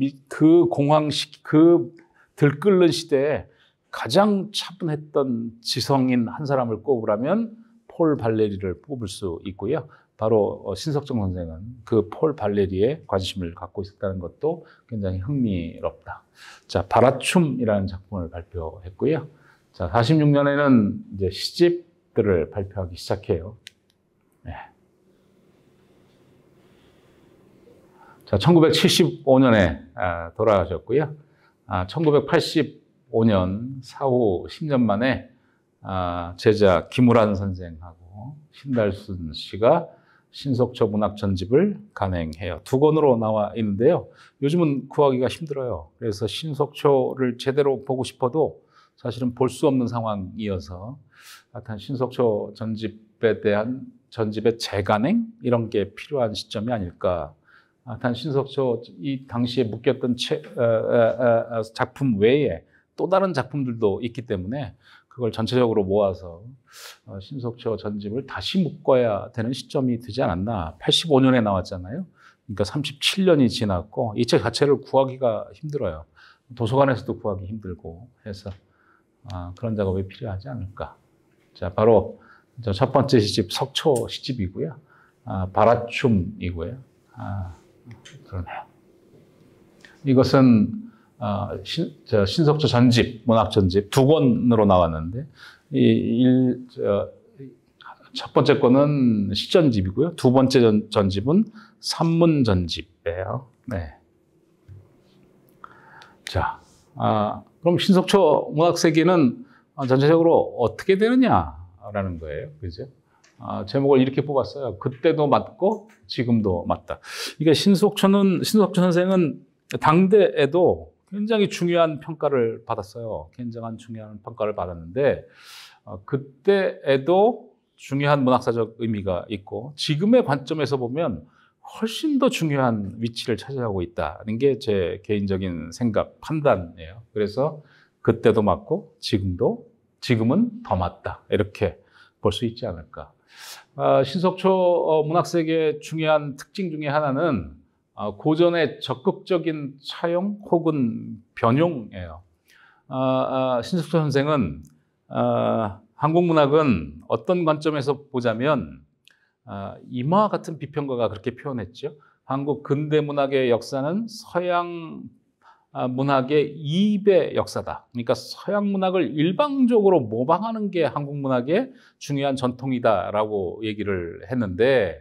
Speaker 1: 들끓는 시대에 가장 차분했던 지성인 한 사람을 꼽으라면 폴 발레리를 뽑을 수 있고요. 바로 신석정 선생은 그 폴 발레리에 관심을 갖고 있었다는 것도 굉장히 흥미롭다. 자, 바라춤이라는 작품을 발표했고요. 자, 46년에는 이제 시집들을 발표하기 시작해요. 네. 자, 1975년에 돌아가셨고요. 1985년 사후 10년 만에 제자 김우란 선생하고 신달순 씨가 신석초 문학 전집을 간행해요. 2권으로 나와 있는데요. 요즘은 구하기가 힘들어요. 그래서 신석초를 제대로 보고 싶어도 사실은 볼 수 없는 상황이어서 하여튼 신석초 전집에 대한 전집의 재간행 이런 게 필요한 시점이 아닐까. 하여튼 신석초 이 당시에 묶였던 작품 외에 또 다른 작품들도 있기 때문에 그걸 전체적으로 모아서 신석초 전집을 다시 묶어야 되는 시점이 되지 않았나. 85년에 나왔잖아요. 그러니까 37년이 지났고 이 책 자체를 구하기가 힘들어요. 도서관에서도 구하기 힘들고 해서 그런 작업이 필요하지 않을까. 자, 바로 첫 번째 시집 석초 시집이고요. 바라춤이고요. 그러네요. 이것은 신석초 전집, 문학 전집 두 권으로 나왔는데 첫 번째 권은 시전집이고요. 두 번째 전집은 산문 전집이에요. 네. 자, 그럼 신석초 문학 세계는 전체적으로 어떻게 되느냐라는 거예요. 그죠? 제목을 이렇게 뽑았어요. 그때도 맞고 지금도 맞다. 그러니까 신석초 선생은 당대에도 굉장히 중요한 평가를 받았어요. 굉장한 중요한 평가를 받았는데 그때에도 중요한 문학사적 의미가 있고 지금의 관점에서 보면 훨씬 더 중요한 위치를 차지하고 있다는 게 제 개인적인 생각, 판단이에요. 그래서 그때도 맞고 지금은 더 맞다. 이렇게 볼 수 있지 않을까. 신석초 문학세계의 중요한 특징 중에 하나는 고전의 적극적인 차용 혹은 변용이에요. 신석초 선생은 한국 문학은 어떤 관점에서 보자면 이마 같은 비평가가 그렇게 표현했죠. 한국 근대 문학의 역사는 서양 문학의 2배 역사다. 그러니까 서양 문학을 일방적으로 모방하는 게 한국 문학의 중요한 전통이다라고 얘기를 했는데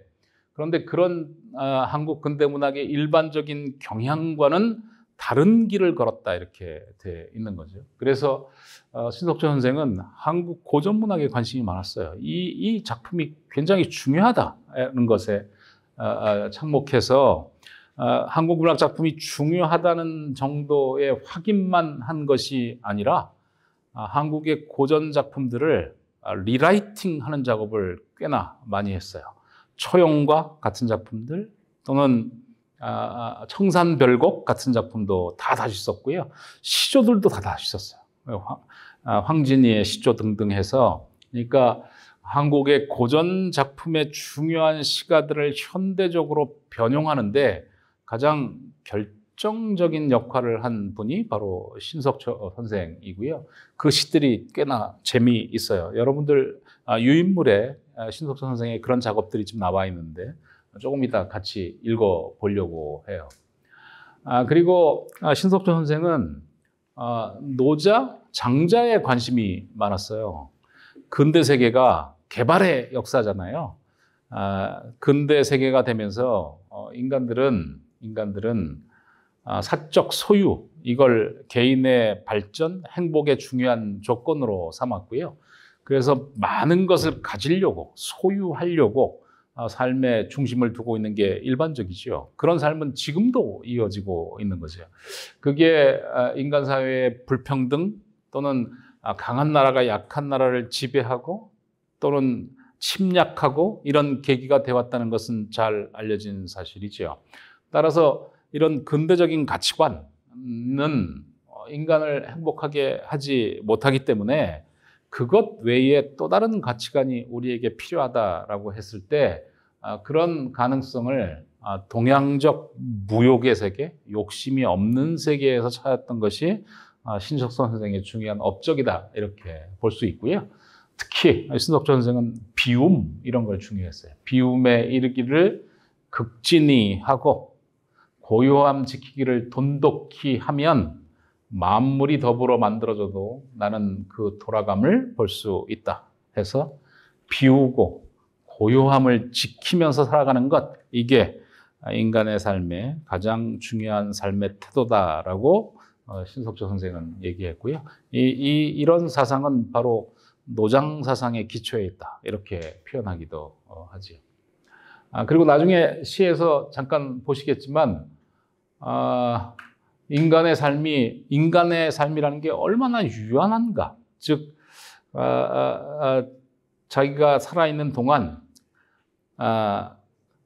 Speaker 1: 그런데 그런 한국 근대 문학의 일반적인 경향과는 다른 길을 걸었다 이렇게 돼 있는 거죠. 그래서 신석초 선생은 한국 고전 문학에 관심이 많았어요. 이 작품이 굉장히 중요하다는 것에 착목해서 한국 문학 작품이 중요하다는 정도의 확인만 한 것이 아니라 한국의 고전 작품들을 리라이팅하는 작업을 꽤나 많이 했어요. 초용과 같은 작품들 또는 청산별곡 같은 작품도 다 다시 썼고요. 시조들도 다 다시 썼어요. 황진이의 시조 등등 해서 그러니까 한국의 고전 작품의 중요한 시가들을 현대적으로 변용하는데 가장 결정적인 역할을 한 분이 바로 신석초 선생이고요. 그 시들이 꽤나 재미있어요. 여러분들 유인물에 신석초 선생의 그런 작업들이 좀 나와 있는데 조금 이따 같이 읽어보려고 해요. 그리고 신석초 선생은 노자, 장자에 관심이 많았어요. 근대 세계가 개발의 역사잖아요. 근대 세계가 되면서 인간들은 사적 소유, 이걸 개인의 발전, 행복의 중요한 조건으로 삼았고요. 그래서 많은 것을 가지려고, 소유하려고 삶의 중심을 두고 있는 게 일반적이죠. 그런 삶은 지금도 이어지고 있는 거죠. 그게 인간 사회의 불평등 또는 강한 나라가 약한 나라를 지배하고 또는 침략하고 이런 계기가 되었다는 것은 잘 알려진 사실이죠. 따라서 이런 근대적인 가치관은 인간을 행복하게 하지 못하기 때문에 그것 외에 또 다른 가치관이 우리에게 필요하다라고 했을 때 그런 가능성을 동양적 무욕의 세계, 욕심이 없는 세계에서 찾았던 것이 신석초 선생의 중요한 업적이다 이렇게 볼 수 있고요. 특히 신석초 선생은 비움 이런 걸 중요했어요. 비움에 이르기를 극진히 하고 고요함 지키기를 돈독히 하면 만물이 더불어 만들어져도 나는 그 돌아감을 볼 수 있다 해서 비우고 고요함을 지키면서 살아가는 것, 이게 인간의 삶의 가장 중요한 삶의 태도다라고 신석초 선생은 얘기했고요. 이런 사상은 바로 노장 사상의 기초에 있다 이렇게 표현하기도 하죠. 그리고 나중에 시에서 잠깐 보시겠지만 인간의 삶이라는 게 얼마나 유한한가, 즉 자기가 살아있는 동안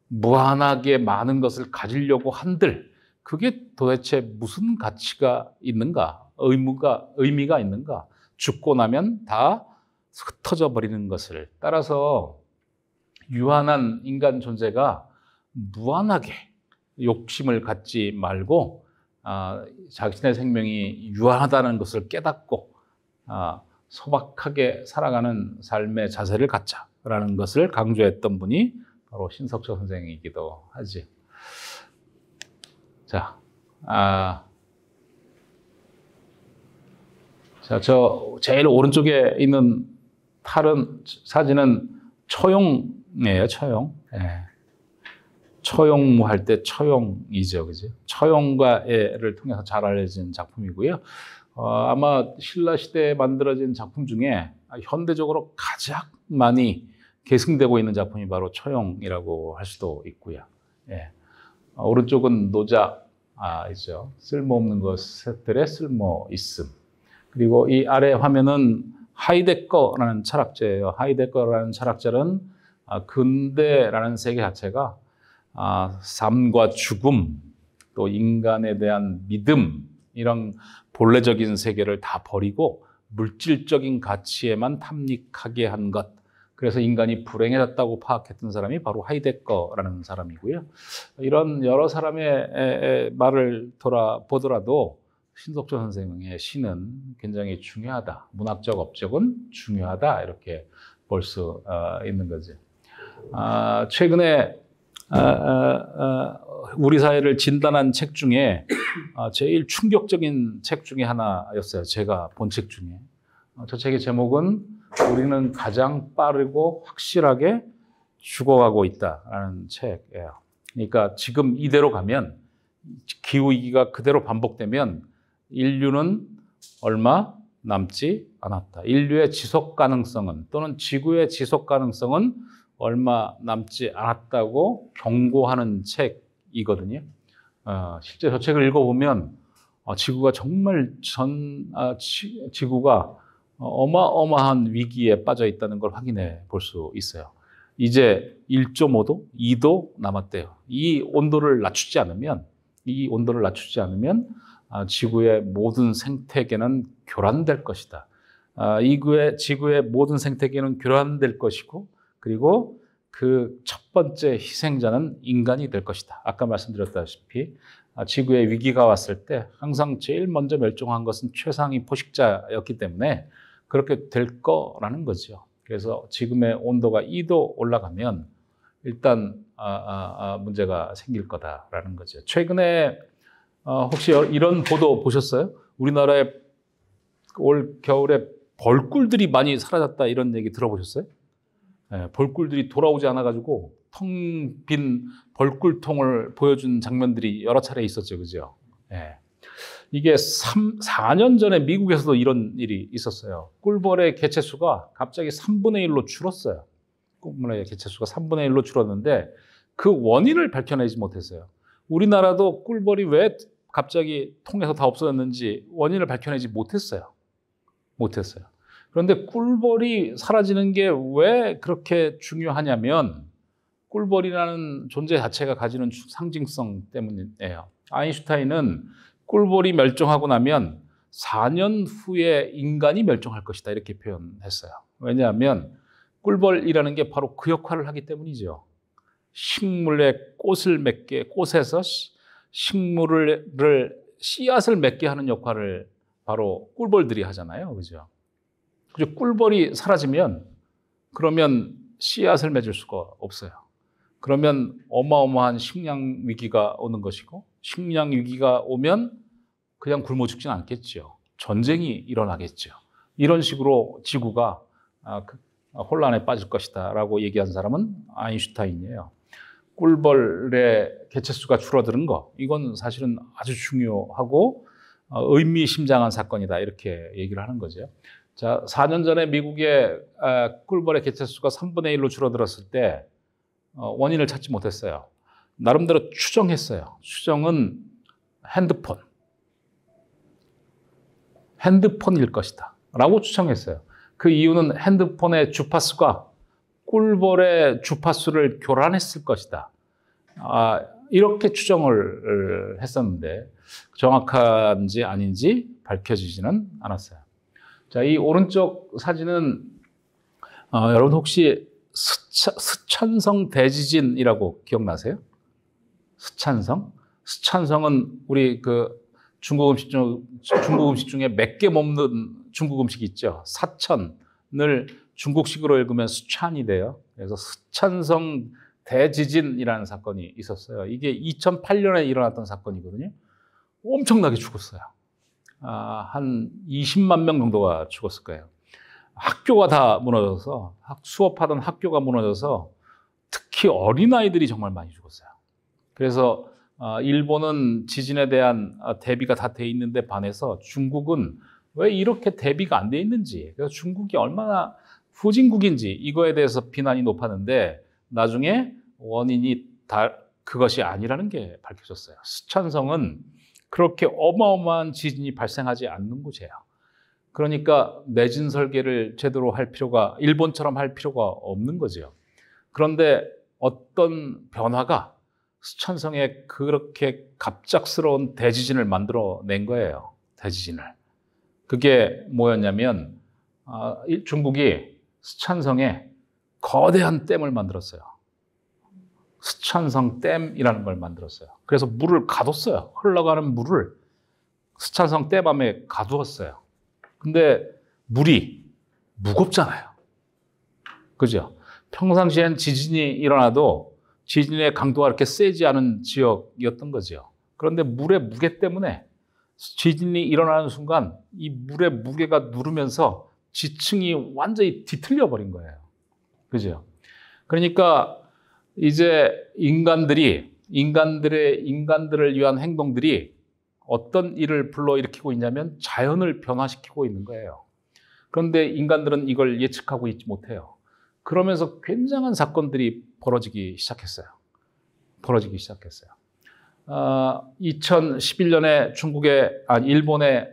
Speaker 1: 무한하게 많은 것을 가지려고 한들 그게 도대체 무슨 가치가 있는가, 의미가 있는가, 죽고 나면 다 흩어져 버리는 것을. 따라서 유한한 인간 존재가 무한하게 욕심을 갖지 말고 자신의 생명이 유한하다는 것을 깨닫고 소박하게 살아가는 삶의 자세를 갖자라는 것을 강조했던 분이 바로 신석초 선생이기도 하지. 자, 자, 저 제일 오른쪽에 있는 사진은 처용이에요, 처용. 예. 처용무 할 때 처용이죠, 그죠? 처용과 애를 통해서 잘 알려진 작품이고요. 아마 신라 시대에 만들어진 작품 중에 현대적으로 가장 많이 계승되고 있는 작품이 바로 처용이라고 할 수도 있고요. 예. 오른쪽은 노자이죠. 쓸모없는 것들의 쓸모 있음. 그리고 이 아래 화면은 하이데거라는 철학자예요. 하이데거라는 철학자는 근대라는 세계 자체가 삶과 죽음, 또 인간에 대한 믿음, 이런 본래적인 세계를 다 버리고 물질적인 가치에만 탐닉하게 한 것. 그래서 인간이 불행해졌다고 파악했던 사람이 바로 하이데거라는 사람이고요. 이런 여러 사람의 말을 돌아보더라도 신석조 선생의 시는 굉장히 중요하다. 문학적 업적은 중요하다. 이렇게 볼 수 있는 거죠. 최근에 우리 사회를 진단한 책 중에 제일 충격적인 책 중에 하나였어요. 제가 본 책 중에. 저 책의 제목은 우리는 가장 빠르고 확실하게 죽어가고 있다라는 책이에요. 그러니까 지금 이대로 가면, 기후위기가 그대로 반복되면 인류는 얼마 남지 않았다. 인류의 지속 가능성은, 또는 지구의 지속 가능성은 얼마 남지 않았다고 경고하는 책이거든요. 실제 저 책을 읽어보면 지구가 정말 지구가 어마어마한 위기에 빠져 있다는 걸 확인해 볼 수 있어요. 이제 1.5도, 2도 남았대요. 이 온도를 낮추지 않으면 지구의 모든 생태계는 교란될 것이다. 지구의 모든 생태계는 교란될 것이고, 그리고 그 첫 번째 희생자는 인간이 될 것이다. 아까 말씀드렸다시피 지구에 위기가 왔을 때 항상 제일 먼저 멸종한 것은 최상위 포식자였기 때문에 그렇게 될 거라는 거죠. 그래서 지금의 온도가 2도 올라가면 일단 문제가 생길 거다라는 거죠. 최근에 혹시 이런 보도 보셨어요? 우리나라에 올 겨울에 벌꿀들이 많이 사라졌다, 이런 얘기 들어보셨어요? 네, 벌꿀들이 돌아오지 않아가지고 텅 빈 벌꿀통을 보여준 장면들이 여러 차례 있었죠, 그죠? 네. 이게 4년 전에 미국에서도 이런 일이 있었어요. 꿀벌의 개체수가 갑자기 3분의 1로 줄었어요. 꿀벌의 개체수가 3분의 1로 줄었는데 그 원인을 밝혀내지 못했어요. 우리나라도 꿀벌이 왜 갑자기 통에서 다 없어졌는지 원인을 밝혀내지 못했어요. 그런데 꿀벌이 사라지는 게 왜 그렇게 중요하냐면 꿀벌이라는 존재 자체가 가지는 상징성 때문이에요. 아인슈타인은 꿀벌이 멸종하고 나면 4년 후에 인간이 멸종할 것이다, 이렇게 표현했어요. 왜냐하면 꿀벌이라는 게 바로 그 역할을 하기 때문이죠. 식물의 꽃을 맺게, 꽃에서 식물을 씨앗을 맺게 하는 역할을 바로 꿀벌들이 하잖아요, 그죠? 그죠? 꿀벌이 사라지면 그러면 씨앗을 맺을 수가 없어요. 그러면 어마어마한 식량 위기가 오는 것이고, 식량 위기가 오면 그냥 굶어 죽지는 않겠죠. 전쟁이 일어나겠죠. 이런 식으로 지구가 혼란에 빠질 것이다라고 얘기한 사람은 아인슈타인이에요. 꿀벌의 개체수가 줄어드는 거, 이건 사실은 아주 중요하고 의미심장한 사건이다, 이렇게 얘기를 하는 거죠. 자, 4년 전에 미국의 꿀벌의 개체수가 3분의 1로 줄어들었을 때 원인을 찾지 못했어요. 나름대로 추정했어요. 추정은 핸드폰일 것이다 라고 추정했어요. 그 이유는 핸드폰의 주파수가 꿀벌의 주파수를 교란했을 것이다. 이렇게 추정을 했었는데 정확한지 아닌지 밝혀지지는 않았어요. 자, 이 오른쪽 사진은 여러분 혹시 스촨성 대지진이라고 기억나세요? 스촨성은 우리 그 중국 음식 중에 몇 개 먹는 중국 음식이 있죠. 사천을 중국식으로 읽으면 수촨이 돼요. 그래서 스촨성 대지진이라는 사건이 있었어요. 이게 2008년에 일어났던 사건이거든요. 엄청나게 죽었어요. 한 20만 명 정도가 죽었을 거예요. 학교가 다 무너져서 수업하던 학교가 무너져서 특히 어린아이들이 정말 많이 죽었어요. 그래서 일본은 지진에 대한 대비가 다 돼 있는데 반해서 중국은 왜 이렇게 대비가 안 돼 있는지, 그래서 중국이 얼마나 후진국인지 이거에 대해서 비난이 높았는데 나중에 원인이 다 그것이 아니라는 게 밝혀졌어요. 스촨성은 그렇게 어마어마한 지진이 발생하지 않는 곳이에요. 그러니까 내진 설계를 제대로 할 필요가, 일본처럼 할 필요가 없는 거죠. 그런데 어떤 변화가 스촨성에 그렇게 갑작스러운 대지진을 만들어낸 거예요. 대지진을. 그게 뭐였냐면 중국이 스촨성에 거대한 댐을 만들었어요. 스촨성 댐이라는 걸 만들었어요. 그래서 물을 가뒀어요. 흘러가는 물을 스촨성 댐 안에 가두었어요. 근데 물이 무겁잖아요. 그죠? 평상시엔 지진이 일어나도 지진의 강도가 그렇게 세지 않은 지역이었던 거죠. 그런데 물의 무게 때문에 지진이 일어나는 순간 이 물의 무게가 누르면서 지층이 완전히 뒤틀려 버린 거예요. 그죠? 그러니까 이제 인간들을 위한 행동들이 어떤 일을 불러일으키고 있냐면 자연을 변화시키고 있는 거예요. 그런데 인간들은 이걸 예측하고 있지 못해요. 그러면서 굉장한 사건들이 벌어지기 시작했어요. 2011년에 일본의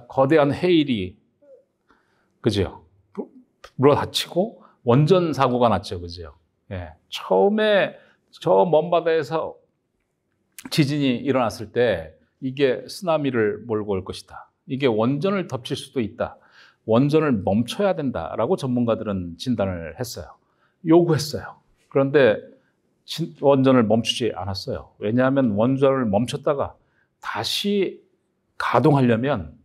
Speaker 1: 거대한 해일이, 그죠? 불어닥치고 원전 사고가 났죠, 그죠? 예. 처음에 저 먼 바다에서 지진이 일어났을 때 이게 쓰나미를 몰고 올 것이다. 이게 원전을 덮칠 수도 있다. 원전을 멈춰야 된다라고 전문가들은 진단을 했어요. 요구했어요. 그런데 원전을 멈추지 않았어요. 왜냐하면 원전을 멈췄다가 다시 가동하려면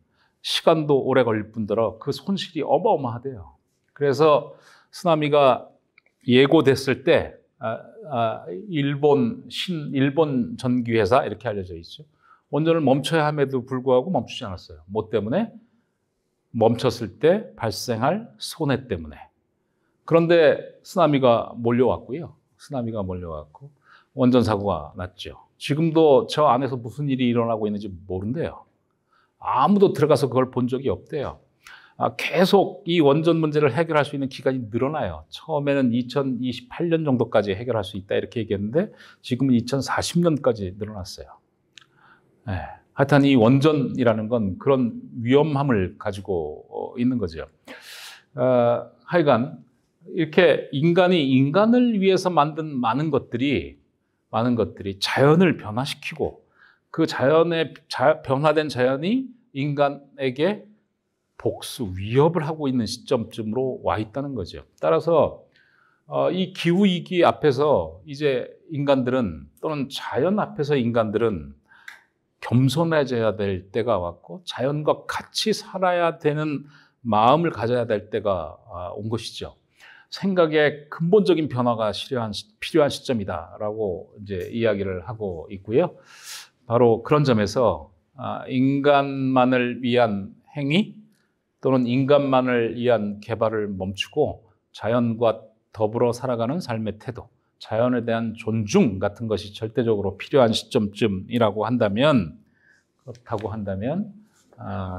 Speaker 1: 시간도 오래 걸릴 뿐더러 그 손실이 어마어마하대요. 그래서 쓰나미가 예고됐을 때 일본 전기회사 이렇게 알려져 있죠. 원전을 멈춰야 함에도 불구하고 멈추지 않았어요. 뭐 때문에? 멈췄을 때 발생할 손해 때문에. 그런데 쓰나미가 몰려왔고 원전 사고가 났죠. 지금도 저 안에서 무슨 일이 일어나고 있는지 모른대요. 아무도 들어가서 그걸 본 적이 없대요. 계속 이 원전 문제를 해결할 수 있는 기간이 늘어나요. 처음에는 2028년 정도까지 해결할 수 있다 이렇게 얘기했는데 지금은 2040년까지 늘어났어요. 네. 하여튼 이 원전이라는 건 그런 위험함을 가지고 있는 거죠. 하여간 이렇게 인간이 인간을 위해서 만든 많은 것들이 자연을 변화시키고 그 변화된 자연이 인간에게 위협을 하고 있는 시점쯤으로 와 있다는 거죠. 따라서 이 기후위기 앞에서 이제 인간들은, 또는 자연 앞에서 인간들은 겸손해져야 될 때가 왔고 자연과 같이 살아야 되는 마음을 가져야 될 때가 온 것이죠. 생각의 근본적인 변화가 필요한 시점이다라고 이제 이야기를 하고 있고요. 바로 그런 점에서 인간만을 위한 행위 또는 인간만을 위한 개발을 멈추고 자연과 더불어 살아가는 삶의 태도, 자연에 대한 존중 같은 것이 절대적으로 필요한 시점쯤이라고 한다면,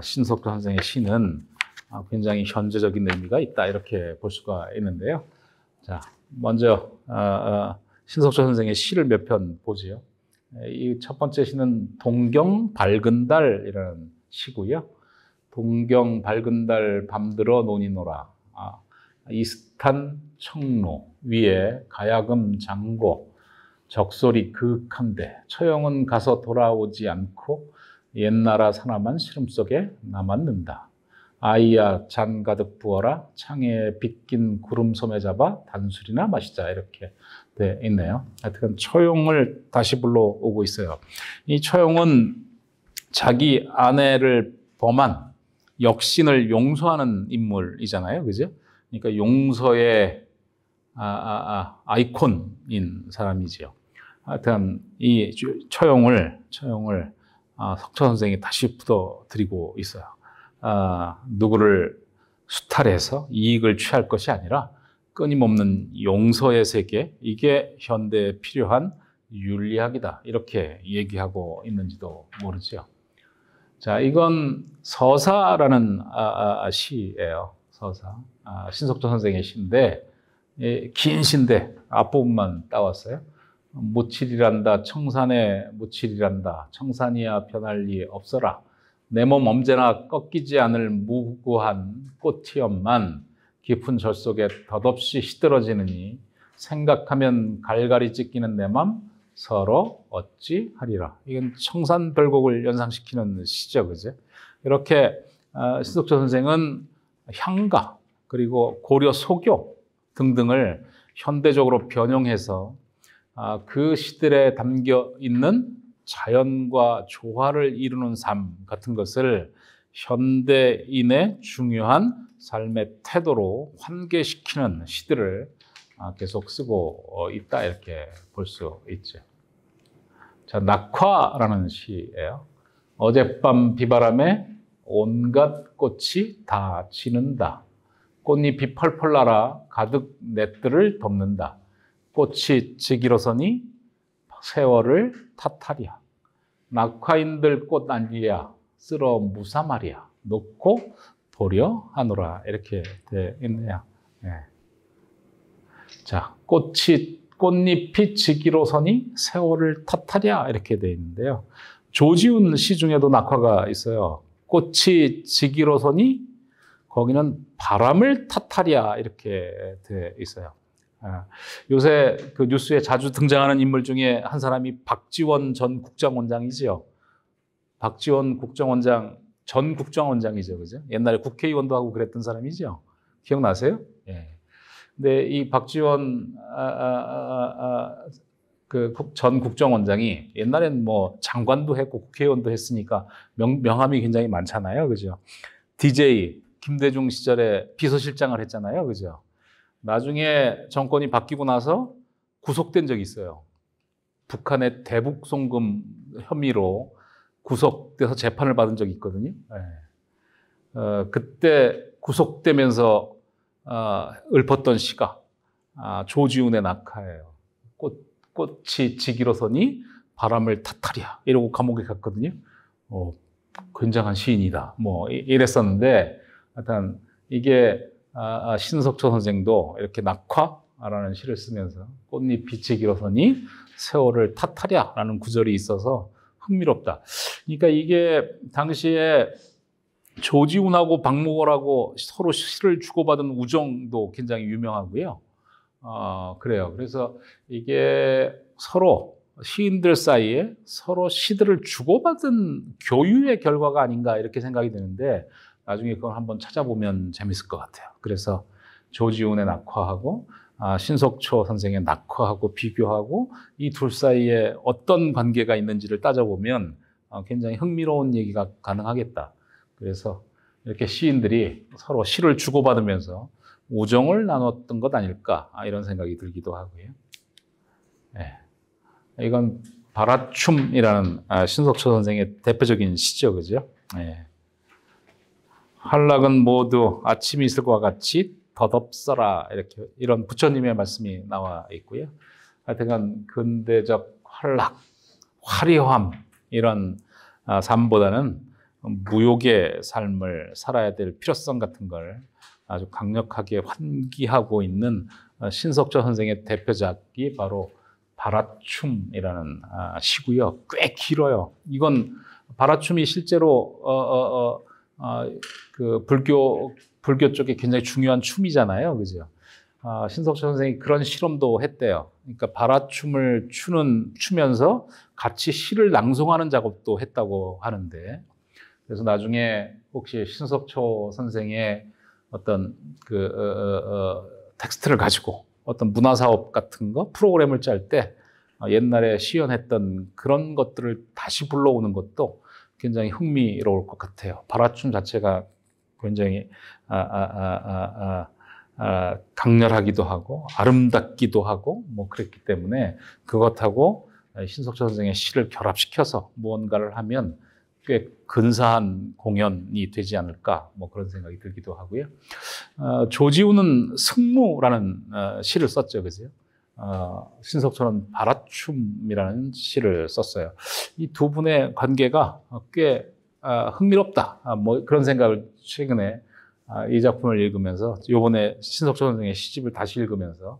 Speaker 1: 신석도 선생의 시는 굉장히 현재적인 의미가 있다 이렇게 볼 수가 있는데요. 자, 먼저 신석조 선생의 시를 몇 편 보지요. 이 첫 번째 시는 동경 밝은 달이라는 시고요. 동경 밝은 달 밤들어 논이 놀아. 이스탄 청로 위에 가야금 장고 적소리 그윽한데 처형은 가서 돌아오지 않고 옛나라 사나만 시름 속에 남았는다. 아이야 잔 가득 부어라 창에 빗긴 구름 소매 잡아 단술이나 마시자 이렇게 돼 있네요. 하여튼 처용을 다시 불러오고 있어요. 이 처용은 자기 아내를 범한 역신을 용서하는 인물이잖아요, 그죠? 그러니까 용서의 아이콘인 사람이지요. 하여튼 이 처용을 석초 선생이 다시 풀어드리고 있어요. 누구를 수탈해서 이익을 취할 것이 아니라 끊임없는 용서의 세계, 이게 현대에 필요한 윤리학이다. 이렇게 얘기하고 있는지도 모르죠. 자, 이건 서사라는 시예요. 서사. 신석초 선생의 시인데, 긴 시인데 앞부분만 따왔어요. 무칠이란다 청산에 무칠이란다 청산이야 변할 리 없어라 내 몸 언제나 꺾이지 않을 무구한 꽃이었만 깊은 절 속에 덧없이 시들어지느니 생각하면 갈갈이 찢기는 내 맘 서로 어찌하리라. 이건 청산별곡을 연상시키는 시죠, 그죠? 이렇게 신석초 선생은 향가 그리고 고려 소교 등등을 현대적으로 변형해서 그 시들에 담겨 있는 자연과 조화를 이루는 삶 같은 것을 현대인의 중요한 삶의 태도로 환기시키는 시들을 계속 쓰고 있다 이렇게 볼 수 있죠. 자, 낙화라는 시예요. 어젯밤 비바람에 온갖 꽃이 다 지는다. 꽃잎이 펄펄 날아 가득 내 뜰을 덮는다. 꽃이 지기로서니 세월을 탓하랴. 낙화인들 꽃 안리야 쓸어 무사말이야. 놓고 보려 하노라. 이렇게 되어 있네요. 네. 자, 꽃잎이 지기로서니 세월을 탓하랴. 이렇게 되어 있는데요. 조지훈 시 중에도 낙화가 있어요. 꽃이 지기로서니 거기는 바람을 탓하랴. 이렇게 되어 있어요. 요새 그 뉴스에 자주 등장하는 인물 중에 한 사람이 박지원 전 국정원장이지요. 박지원 국정원장, 전 국정원장이죠. 그죠? 옛날에 국회의원도 하고 그랬던 사람이죠. 기억나세요? 예. 근데 이 박지원, 그 전 국정원장이 옛날엔 뭐 장관도 했고 국회의원도 했으니까 명함이 굉장히 많잖아요. 그죠? DJ, 김대중 시절에 비서실장을 했잖아요. 그죠? 나중에 정권이 바뀌고 나서 구속된 적이 있어요. 북한의 대북 송금 혐의로 구속돼서 재판을 받은 적이 있거든요. 그때 구속되면서 읊었던 시가 조지훈의 낙화예요. 꽃이 지기로서니 바람을 탓하랴 이러고 감옥에 갔거든요. 굉장한 시인이다. 뭐 이랬었는데 하여튼 이게 신석초 선생도 이렇게 낙화라는 시를 쓰면서 꽃잎이 지기로서니 세월을 탓하랴라는 구절이 있어서 흥미롭다. 그러니까 이게 당시에 조지훈하고 박목월하고 서로 시를 주고받은 우정도 굉장히 유명하고요. 그래요. 그래서 이게 서로 시인들 사이에 서로 시들을 주고받은 교유의 결과가 아닌가 이렇게 생각이 드는데 나중에 그걸 한번 찾아보면 재밌을 것 같아요. 그래서 조지훈의 낙화하고 신석초 선생의 낙화하고 비교하고 이 둘 사이에 어떤 관계가 있는지를 따져보면 굉장히 흥미로운 얘기가 가능하겠다. 그래서 이렇게 시인들이 서로 시를 주고받으면서 우정을 나눴던 것 아닐까 이런 생각이 들기도 하고요. 네. 이건 바라춤이라는 신석초 선생의 대표적인 시죠, 그죠? 네. 한락은 모두 아침이 있을 것과 같이 덧없어라 이렇게 이런 부처님의 말씀이 나와 있고요. 하여튼간 근대적 한락, 화려함 이런 삶보다는 무욕의 삶을 살아야 될 필요성 같은 걸 아주 강력하게 환기하고 있는 신석초 선생의 대표작이 바로 바라춤이라는 시고요. 꽤 길어요. 이건 바라춤이 실제로 그 불교 쪽에 굉장히 중요한 춤이잖아요, 그죠? 신석초 선생이 그런 실험도 했대요. 그러니까 바라춤을 추면서 같이 시를 낭송하는 작업도 했다고 하는데, 그래서 나중에 혹시 신석초 선생의 어떤 텍스트를 가지고 어떤 문화사업 같은 거 프로그램을 짤 때 옛날에 시연했던 그런 것들을 다시 불러오는 것도 굉장히 흥미로울 것 같아요. 바라춤 자체가 굉장히 강렬하기도 하고 아름답기도 하고 뭐 그랬기 때문에 그것하고 신석철 선생의 시를 결합시켜서 무언가를 하면 꽤 근사한 공연이 되지 않을까 뭐 그런 생각이 들기도 하고요. 조지우는 승무라는 시를 썼죠, 그죠? 신석철은 바라춤이라는 시를 썼어요. 이 두 분의 관계가 꽤 흥미롭다. 뭐 그런 생각을 최근에 이 작품을 읽으면서 이번에 신석철 선생의 시집을 다시 읽으면서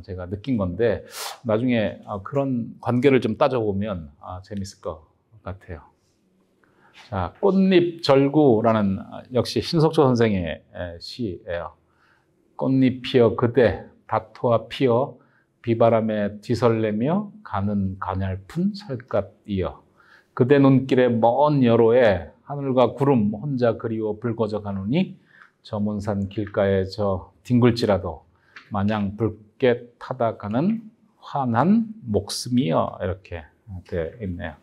Speaker 1: 제가 느낀 건데 나중에 그런 관계를 좀 따져보면 재밌을 것 같아요. 자, 꽃잎 절구라는 역시 신석철 선생의 시예요. 꽃잎 피어 그대 다토아 피어 비바람에 뒤설레며 가는 가냘픈 설갓이여 그대 눈길에 먼 여로에 하늘과 구름 혼자 그리워 붉어져 가느니 저 먼산 길가에 저 뒹굴지라도 마냥 붉게 타다 가는 환한 목숨이여 이렇게 되어 있네요.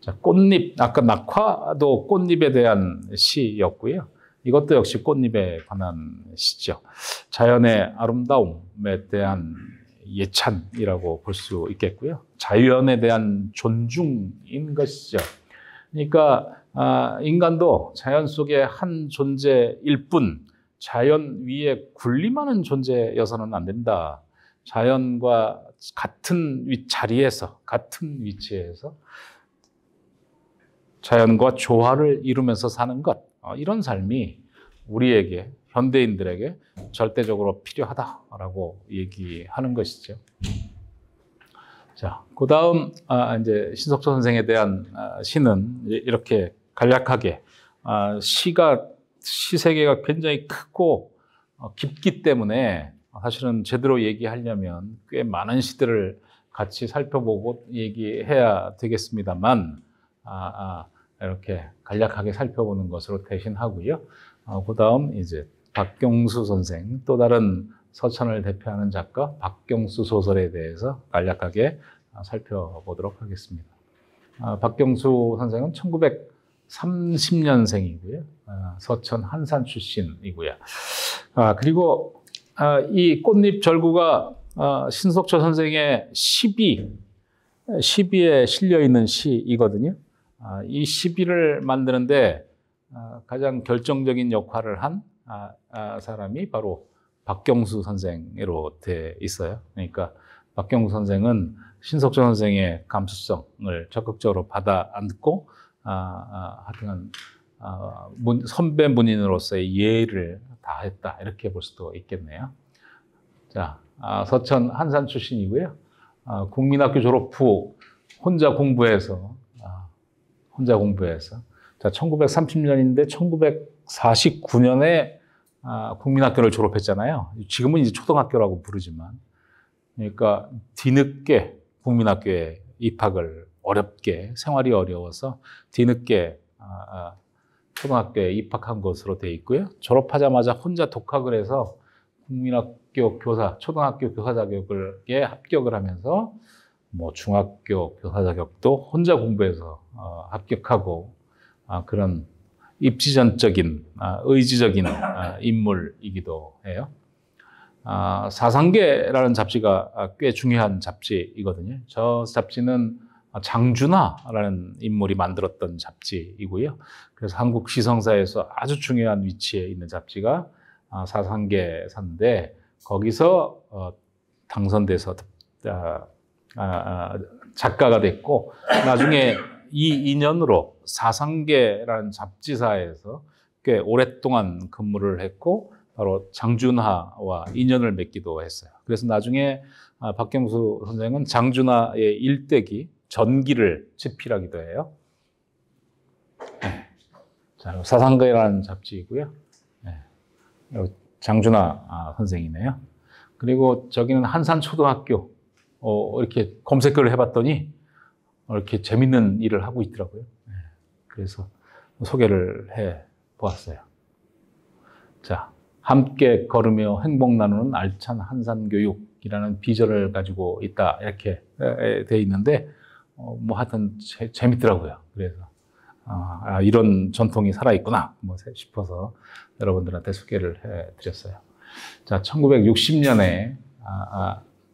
Speaker 1: 자, 꽃잎, 아까 낙화도 꽃잎에 대한 시였고요. 이것도 역시 꽃잎에 관한 시죠. 자연의 아름다움에 대한 예찬이라고 볼 수 있겠고요. 자연에 대한 존중인 것이죠. 그러니까 인간도 자연 속의 한 존재일 뿐 자연 위에 군림하는 존재여서는 안 된다. 자연과 같은 자리에서, 같은 위치에서 자연과 조화를 이루면서 사는 것, 이런 삶이 우리에게, 현대인들에게 절대적으로 필요하다라고 얘기하는 것이죠. 자, 그 다음, 이제 신석철 선생에 대한 시는 이렇게 간략하게, 시 세계가 굉장히 크고 깊기 때문에 사실은 제대로 얘기하려면 꽤 많은 시들을 같이 살펴보고 얘기해야 되겠습니다만, 이렇게 간략하게 살펴보는 것으로 대신하고요. 그 다음 이제 박경수 선생, 또 다른 서천을 대표하는 작가 박경수 소설에 대해서 간략하게 살펴보도록 하겠습니다. 박경수 선생은 1930년생이고요. 서천 한산 출신이고요. 그리고 이 꽃잎 절구가 신석철 선생의 시비에 실려 있는 시이거든요. 이 시비를 만드는데 가장 결정적인 역할을 한 사람이 바로 박경수 선생으로 돼 있어요. 그러니까 박경수 선생은 신석철 선생의 감수성을 적극적으로 받아 안고 하여튼 선배 문인으로서의 예의를 다했다 이렇게 볼 수도 있겠네요. 자, 서천 한산 출신이고요. 국민학교 졸업 후 혼자 공부해서 자, 1930년인데 1949년에 국민학교를 졸업했잖아요. 지금은 이제 초등학교라고 부르지만, 그러니까 뒤늦게 국민학교에 입학을 어렵게 생활이 어려워서 뒤늦게 초등학교에 입학한 것으로 되어 있고요. 졸업하자마자 혼자 독학을 해서 국민학교 교사, 초등학교 교사 자격에 합격을 하면서 뭐 중학교 교사 자격도 혼자 공부해서 합격하고 그런 입지전적인 의지적인 인물이기도 해요. 사상계라는 잡지가 꽤 중요한 잡지이거든요. 저 잡지는 장준하라는 인물이 만들었던 잡지이고요. 그래서 한국 시성사에서 아주 중요한 위치에 있는 잡지가 사상계사인데 거기서 당선돼서 작가가 됐고 나중에 이 인연으로 사상계라는 잡지사에서 꽤 오랫동안 근무를 했고 바로 장준하와 인연을 맺기도 했어요. 그래서 나중에 박경수 선생은 장준하의 일대기 전기를 집필하기도 해요. 네. 자, 사상계라는 잡지이고요. 네. 장준하 선생이네요. 그리고 저기는 한산초등학교 이렇게 검색을 해봤더니 이렇게 재밌는 일을 하고 있더라고요. 그래서 소개를 해보았어요. 자, 함께 걸으며 행복 나누는 알찬 한산교육이라는 비전을 가지고 있다 이렇게 돼 있는데 뭐 하여튼 재밌더라고요. 그래서 이런 전통이 살아있구나 뭐 싶어서 여러분들한테 소개를 해드렸어요. 자, 1960년에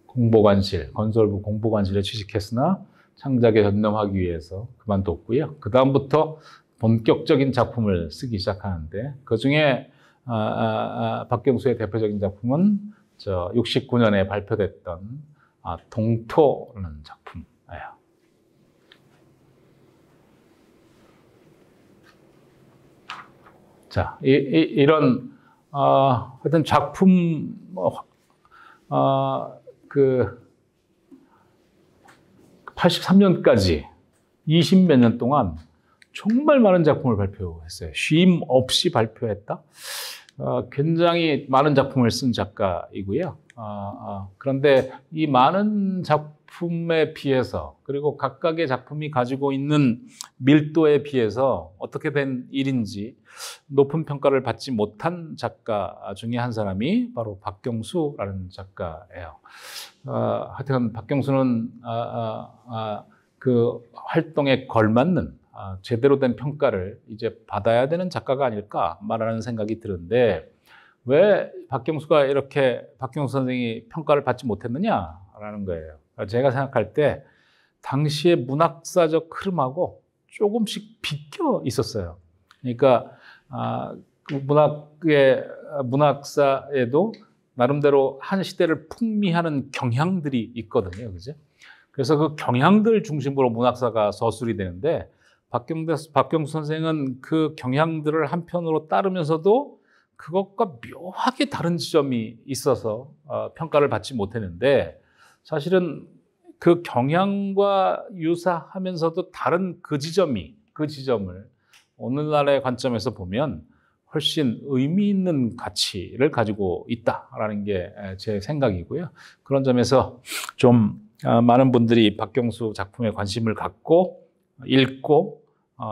Speaker 1: 공보관실, 건설부 공보관실에 취직했으나 창작에 전념하기 위해서 그만뒀고요. 그 다음부터 본격적인 작품을 쓰기 시작하는데 그중에 박경수의 대표적인 작품은 69년에 발표됐던 동토라는 작품이에요. 자, 이런 하여튼 작품 그 83년까지 20몇 년 동안 정말 많은 작품을 발표했어요. 쉼 없이 발표했다. 굉장히 많은 작품을 쓴 작가이고요. 그런데 이 많은 작품에 비해서 그리고 각각의 작품이 가지고 있는 밀도에 비해서 어떻게 된 일인지 높은 평가를 받지 못한 작가 중에 한 사람이 바로 박경수라는 작가예요. 하여튼 박경수는 그 활동에 걸맞는 제대로 된 평가를 이제 받아야 되는 작가가 아닐까 말하는 생각이 드는데 왜 박경수가 이렇게 박경수 선생이 평가를 받지 못했느냐라는 거예요. 제가 생각할 때 당시의 문학사적 흐름하고 조금씩 비껴 있었어요. 그러니까 문학사에도 나름대로 한 시대를 풍미하는 경향들이 있거든요, 그죠? 그래서 그 경향들 중심으로 문학사가 서술이 되는데 박경수 선생은 그 경향들을 한편으로 따르면서도 그것과 묘하게 다른 지점이 있어서 평가를 받지 못했는데 사실은 그 경향과 유사하면서도 다른 그 지점을 오늘날의 관점에서 보면 훨씬 의미 있는 가치를 가지고 있다라는 게 제 생각이고요. 그런 점에서 좀 많은 분들이 박경수 작품에 관심을 갖고 읽고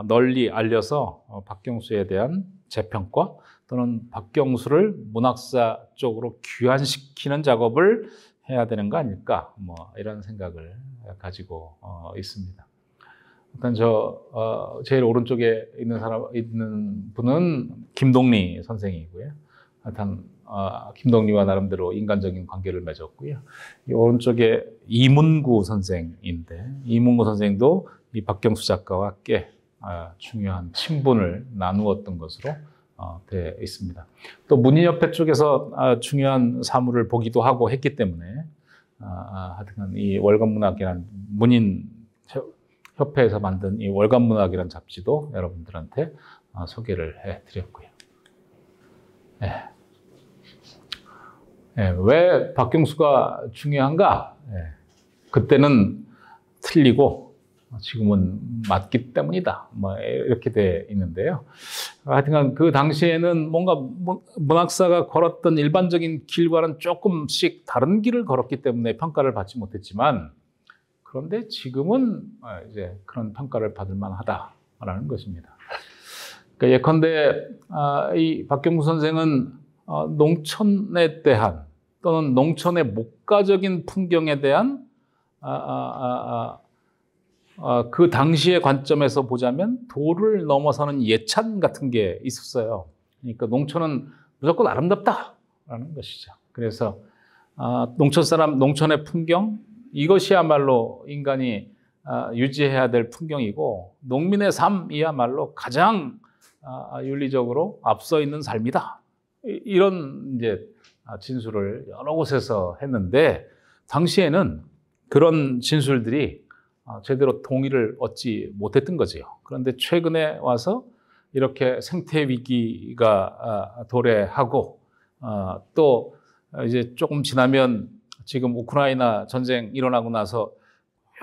Speaker 1: 널리 알려서 박경수에 대한 재평가 또는 박경수를 문학사 쪽으로 귀환시키는 작업을 해야 되는 거 아닐까 이런 생각을 가지고 있습니다. 일단 제일 오른쪽에 있는 분은 김동리 선생이고요. 하여튼 김동리와 나름대로 인간적인 관계를 맺었고요. 이 오른쪽에 이문구 선생인데 이문구 선생도 이 박경수 작가와 꽤 중요한 친분을 나누었던 것으로 되어 있습니다. 또 문인협회 쪽에서 중요한 사물을 보기도 하고 했기 때문에 하여튼 이 월간문학이라는 문인협회에서 만든 이 월간문학이라는 잡지도 여러분들한테 소개를 해드렸고요. 왜 박경수가 중요한가? 그때는 틀리고 지금은 맞기 때문이다. 이렇게 돼 있는데요. 하여튼 그 당시에는 뭔가 문학사가 걸었던 일반적인 길과는 조금씩 다른 길을 걸었기 때문에 평가를 받지 못했지만 그런데 지금은 이제 그런 평가를 받을 만하다라는 것입니다. 그러니까 예컨대 이 박경수 선생은 농촌에 대한 또는 농촌의 목가적인 풍경에 대한 그 당시의 관점에서 보자면 도를 넘어서는 예찬 같은 게 있었어요. 그러니까 농촌은 무조건 아름답다라는 것이죠. 그래서 농촌 사람, 농촌의 풍경 이것이야말로 인간이 유지해야 될 풍경이고 농민의 삶이야말로 가장 윤리적으로 앞서 있는 삶이다. 이런 이제 진술을 여러 곳에서 했는데 당시에는 그런 진술들이 제대로 동의를 얻지 못했던 거지요. 그런데 최근에 와서 이렇게 생태 위기가 도래하고 또 이제 조금 지나면 지금 우크라이나 전쟁 일어나고 나서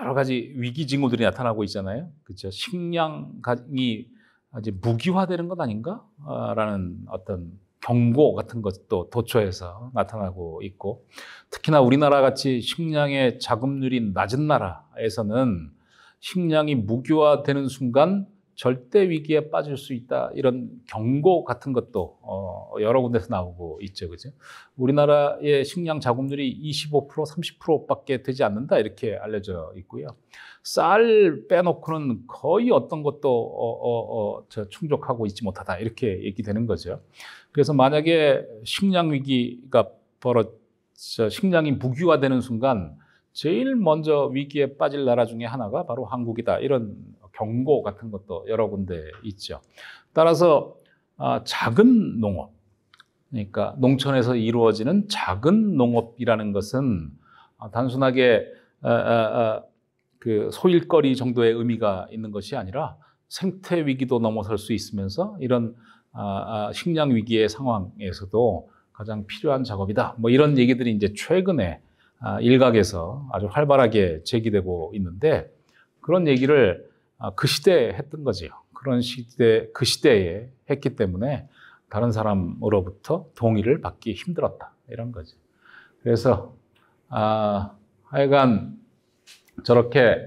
Speaker 1: 여러 가지 위기 징후들이 나타나고 있잖아요. 그렇죠? 식량이 이제 무기화되는 것 아닌가라는 어떤 경고 같은 것도 도처에서 나타나고 있고 특히나 우리나라 같이 식량의 자급률이 낮은 나라에서는 식량이 무기화되는 순간 절대 위기에 빠질 수 있다 이런 경고 같은 것도 여러 군데서 나오고 있죠, 그죠? 우리나라의 식량 자급률이 25% 30%밖에 되지 않는다 이렇게 알려져 있고요. 쌀 빼놓고는 거의 어떤 것도 충족하고 있지 못하다 이렇게 얘기되는 거죠. 그래서 만약에 식량 위기가 식량이 무기화되는 순간 제일 먼저 위기에 빠질 나라 중에 하나가 바로 한국이다. 이런 경고 같은 것도 여러 군데 있죠. 따라서 작은 농업, 그러니까 농촌에서 이루어지는 작은 농업이라는 것은 단순하게 그 소일거리 정도의 의미가 있는 것이 아니라 생태 위기도 넘어설 수 있으면서 이런 식량 위기의 상황에서도 가장 필요한 작업이다. 뭐 이런 얘기들이 이제 최근에 일각에서 아주 활발하게 제기되고 있는데, 그런 얘기를 그 시대에 했던 거지요. 그 시대에 했기 때문에 다른 사람으로부터 동의를 받기 힘들었다. 이런 거죠. 그래서 하여간 저렇게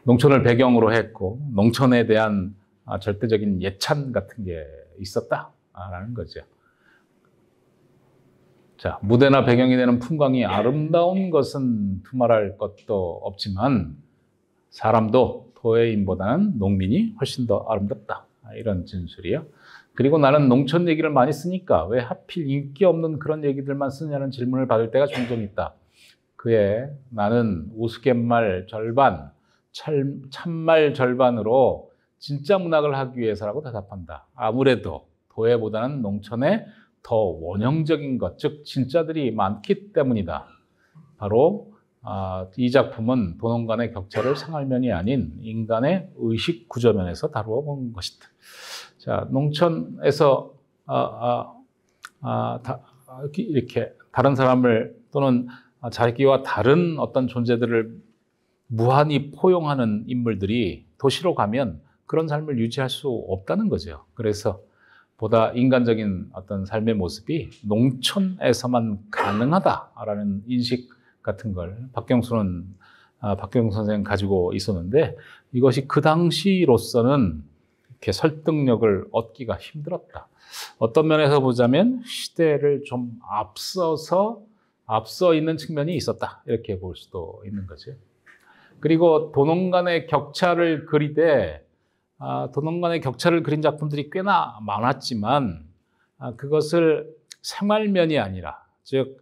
Speaker 1: 농촌을 배경으로 했고 농촌에 대한 절대적인 예찬 같은 게 있었다라는 거죠. 자, 무대나 배경이 되는 풍광이 아름다운 것은 두말할 것도 없지만 사람도 도회인보다는 농민이 훨씬 더 아름답다. 이런 진술이요. 그리고 나는 농촌 얘기를 많이 쓰니까 왜 하필 인기 없는 그런 얘기들만 쓰냐는 질문을 받을 때가 종종 있다. 그에 나는 우스갯말 절반, 참말 절반으로 진짜 문학을 하기 위해서라고 대답한다. 아무래도 도회보다는 농촌에 더 원형적인 것, 즉 진짜들이 많기 때문이다. 바로 이 작품은 도농 간의 격차를 상할면이 아닌 인간의 의식 구조면에서 다루어 본 것이다. 자, 농촌에서 이렇게 다른 사람을 또는 자기와 다른 어떤 존재들을 무한히 포용하는 인물들이 도시로 가면 그런 삶을 유지할 수 없다는 거죠. 그래서 보다 인간적인 어떤 삶의 모습이 농촌에서만 가능하다라는 인식 같은 걸 박경수 선생은 가지고 있었는데, 이것이 그 당시로서는 이렇게 설득력을 얻기가 힘들었다. 어떤 면에서 보자면 시대를 좀 앞서 있는 측면이 있었다. 이렇게 볼 수도 있는 거죠. 그리고 도농 간의 격차를 그리되 도농 간의 격차를 그린 작품들이 꽤나 많았지만 그것을 생활면이 아니라, 즉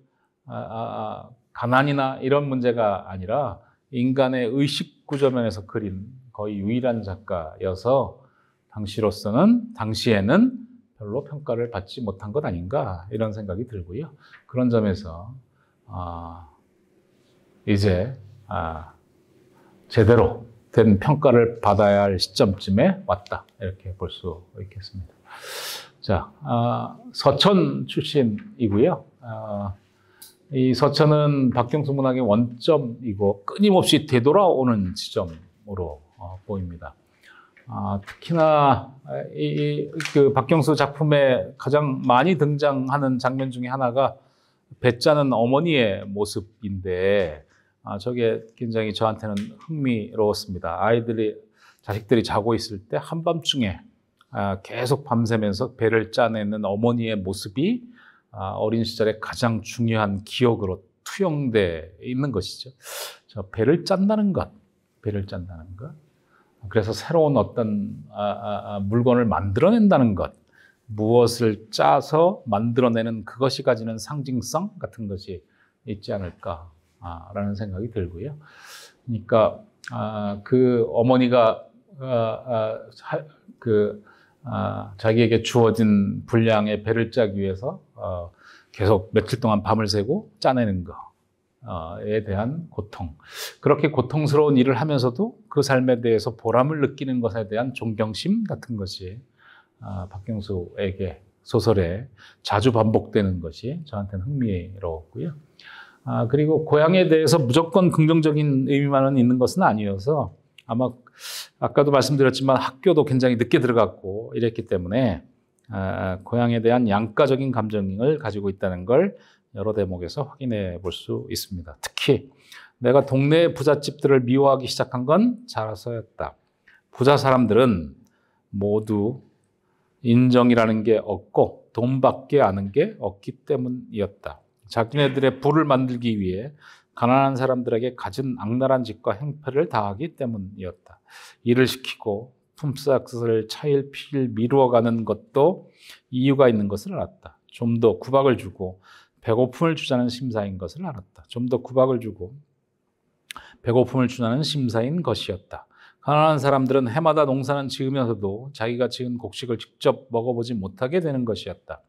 Speaker 1: 가난이나 이런 문제가 아니라 인간의 의식 구조면에서 그린 거의 유일한 작가여서 당시에는 별로 평가를 받지 못한 것 아닌가, 이런 생각이 들고요. 그런 점에서 이제 제대로 된 평가를 받아야 할 시점쯤에 왔다, 이렇게 볼 수 있겠습니다. 자, 서천 출신이고요. 이 서천은 박경수 문학의 원점이고 끊임없이 되돌아오는 지점으로 보입니다. 특히나 그 박경수 작품에 가장 많이 등장하는 장면 중에 하나가 배 짜는 어머니의 모습인데, 저게 굉장히 저한테는 흥미로웠습니다. 자식들이 자고 있을 때 한밤중에 계속 밤새면서 배를 짜내는 어머니의 모습이 어린 시절의 가장 중요한 기억으로 투영돼 있는 것이죠. 배를 짠다는 것. 그래서 새로운 어떤 물건을 만들어낸다는 것. 무엇을 짜서 만들어내는 그것이 가지는 상징성 같은 것이 있지 않을까라는 생각이 들고요. 그러니까 그 어머니가 자기에게 주어진 분량의 배를 짜기 위해서 계속 며칠 동안 밤을 새고 짜내는 것에 대한 고통, 그렇게 고통스러운 일을 하면서도 그 삶에 대해서 보람을 느끼는 것에 대한 존경심 같은 것이 박경수에게 소설에 자주 반복되는 것이 저한테는 흥미로웠고요. 그리고 고향에 대해서 무조건 긍정적인 의미만은 있는 것은 아니어서, 아마 아까도 말씀드렸지만 학교도 굉장히 늦게 들어갔고 이랬기 때문에 고향에 대한 양가적인 감정을 가지고 있다는 걸 여러 대목에서 확인해 볼 수 있습니다. 특히 내가 동네 부잣집들을 미워하기 시작한 건 자라서였다. 부자 사람들은 모두 인정이라는 게 없고 돈밖에 아는 게 없기 때문이었다. 자기네들의 부를 만들기 위해 가난한 사람들에게 갖은 악랄한 짓과 행패를 다하기 때문이었다. 일을 시키고 품삯을 차일피일 미루어가는 것도 이유가 있는 것을 알았다. 좀 더 구박을 주고 배고픔을 주자는 심사인 것을 알았다. 좀 더 구박을 주고 배고픔을 주자는 심사인 것이었다. 가난한 사람들은 해마다 농사는 지으면서도 자기가 지은 곡식을 직접 먹어보지 못하게 되는 것이었다.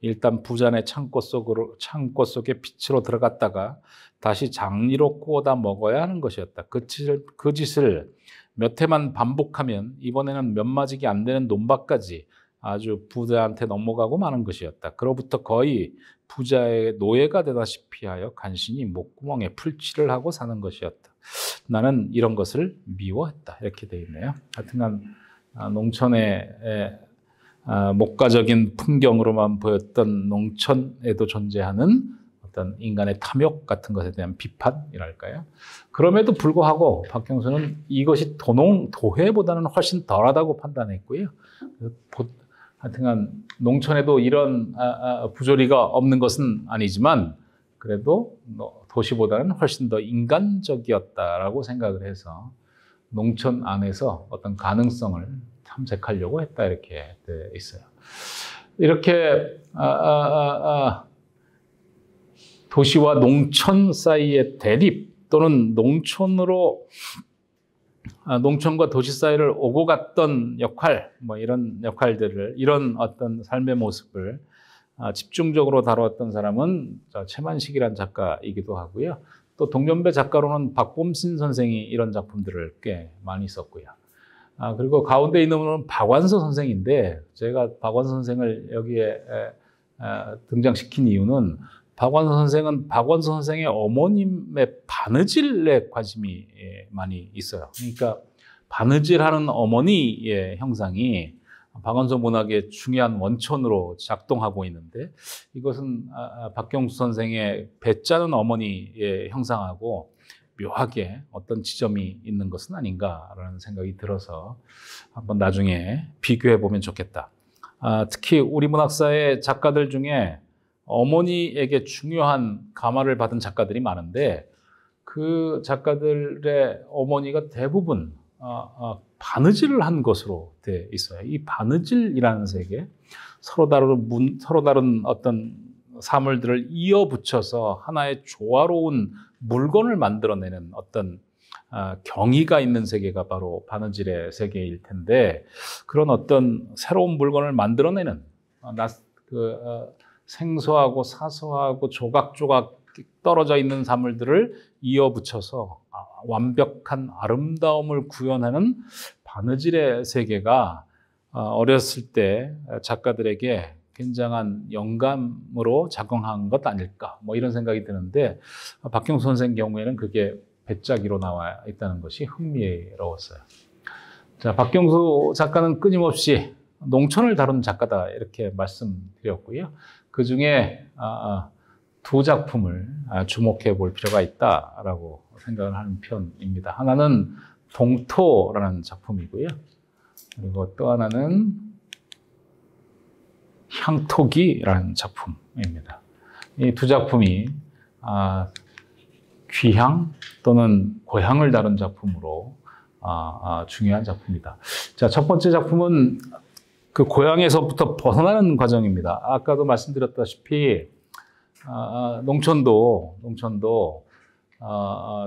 Speaker 1: 일단 부자네 창고 속에 빛으로 들어갔다가 다시 장리로 구워다 먹어야 하는 것이었다. 그 짓을 몇 해만 반복하면 이번에는 몇 마직이 안 되는 논밭까지 아주 부자한테 넘어가고 마는 것이었다. 그로부터 거의 부자의 노예가 되다시피 하여 간신히 목구멍에 풀칠을 하고 사는 것이었다. 나는 이런 것을 미워했다. 이렇게 되어 있네요. 하여튼간 농촌의 목가적인 풍경으로만 보였던 농촌에도 존재하는 어떤 인간의 탐욕 같은 것에 대한 비판이랄까요. 그럼에도 불구하고 박경수는 이것이 도회보다는 훨씬 덜하다고 판단했고요. 하여튼간 농촌에도 이런 부조리가 없는 것은 아니지만 그래도 도시보다는 훨씬 더 인간적이었다라고 생각을 해서 농촌 안에서 어떤 가능성을 탐색하려고 했다 이렇게 돼 있어요. 이렇게 도시와 농촌 사이의 대립 또는 농촌과 도시 사이를 오고 갔던 역할, 이런 역할들을, 이런 어떤 삶의 모습을 집중적으로 다루었던 사람은 최만식이라는 작가이기도 하고요. 또 동년배 작가로는 박범신 선생이 이런 작품들을 꽤 많이 썼고요. 그리고 가운데 있는 분은 박완서 선생인데 제가 박완서 선생을 여기에 등장시킨 이유는 박완서 선생의 어머님의 바느질에 관심이 많이 있어요. 그러니까 바느질하는 어머니의 형상이 박완서 문학의 중요한 원천으로 작동하고 있는데 이것은 박경수 선생의 배 짜는 어머니의 형상하고 묘하게 어떤 지점이 있는 것은 아닌가라는 생각이 들어서 한번 나중에 비교해 보면 좋겠다. 특히 우리 문학사의 작가들 중에 어머니에게 중요한 감화를 받은 작가들이 많은데 그 작가들의 어머니가 대부분 바느질을 한 것으로 돼 있어요. 이 바느질이라는 세계, 서로 다른 어떤 사물들을 이어 붙여서 하나의 조화로운 물건을 만들어내는 어떤 경이가 있는 세계가 바로 바느질의 세계일 텐데 그런 어떤 새로운 물건을 만들어내는 생소하고 사소하고 조각조각 떨어져 있는 사물들을 이어 붙여서 완벽한 아름다움을 구현하는 바느질의 세계가 어렸을 때 작가들에게 굉장한 영감으로 작용한 것 아닐까 이런 생각이 드는데 박경수 선생 경우에는 그게 배짜기로 나와 있다는 것이 흥미로웠어요. 자, 박경수 작가는 끊임없이 농촌을 다룬 작가다 이렇게 말씀드렸고요. 그 중에 두 작품을 주목해 볼 필요가 있다라고 생각을 하는 편입니다. 하나는 동토라는 작품이고요. 그리고 또 하나는 향토기라는 작품입니다. 이 두 작품이 귀향 또는 고향을 다룬 작품으로 중요한 작품이다. 자, 첫 번째 작품은 그 고향에서부터 벗어나는 과정입니다. 아까도 말씀드렸다시피 농촌도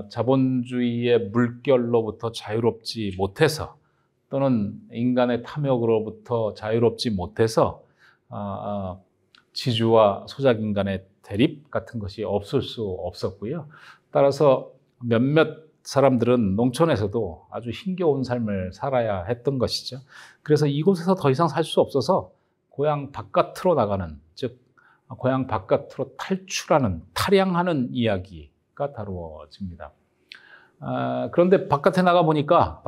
Speaker 1: 자본주의의 물결로부터 자유롭지 못해서 또는 인간의 탐욕으로부터 자유롭지 못해서 지주와 소작인간의 대립 같은 것이 없을 수 없었고요. 따라서 몇몇 사람들은 농촌에서도 아주 힘겨운 삶을 살아야 했던 것이죠. 그래서 이곳에서 더 이상 살 수 없어서 고향 바깥으로 나가는, 즉 고향 바깥으로 탈양하는 이야기가 다루어집니다. 그런데 바깥에 나가 보니까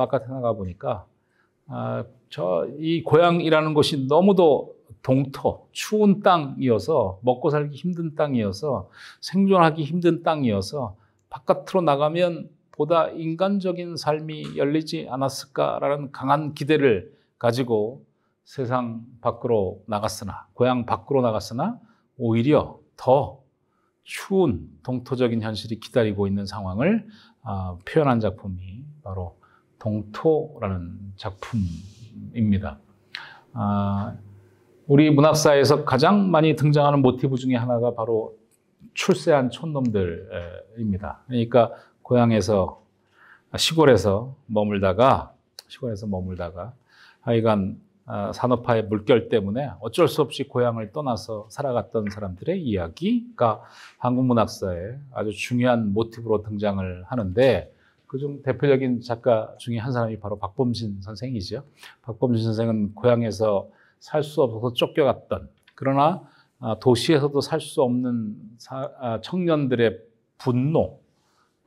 Speaker 1: 이 고향이라는 곳이 너무도 동토, 추운 땅이어서 먹고 살기 힘든 땅이어서 생존하기 힘든 땅이어서 바깥으로 나가면 보다 인간적인 삶이 열리지 않았을까라는 강한 기대를 가지고 세상 밖으로 나갔으나, 고향 밖으로 나갔으나 오히려 더 추운 동토적인 현실이 기다리고 있는 상황을 표현한 작품이 바로 동토라는 작품입니다. 우리 문학사에서 가장 많이 등장하는 모티브 중에 하나가 바로 출세한 촌놈들입니다. 그러니까 고향에서 시골에서 머물다가 하여간 산업화의 물결 때문에 어쩔 수 없이 고향을 떠나서 살아갔던 사람들의 이야기가 한국 문학사에 아주 중요한 모티브로 등장을 하는데, 그중 대표적인 작가 중에 한 사람이 바로 박범신 선생이죠. 박범신 선생은 고향에서 살 수 없어서 쫓겨갔던, 그러나 도시에서도 살 수 없는 청년들의 분노,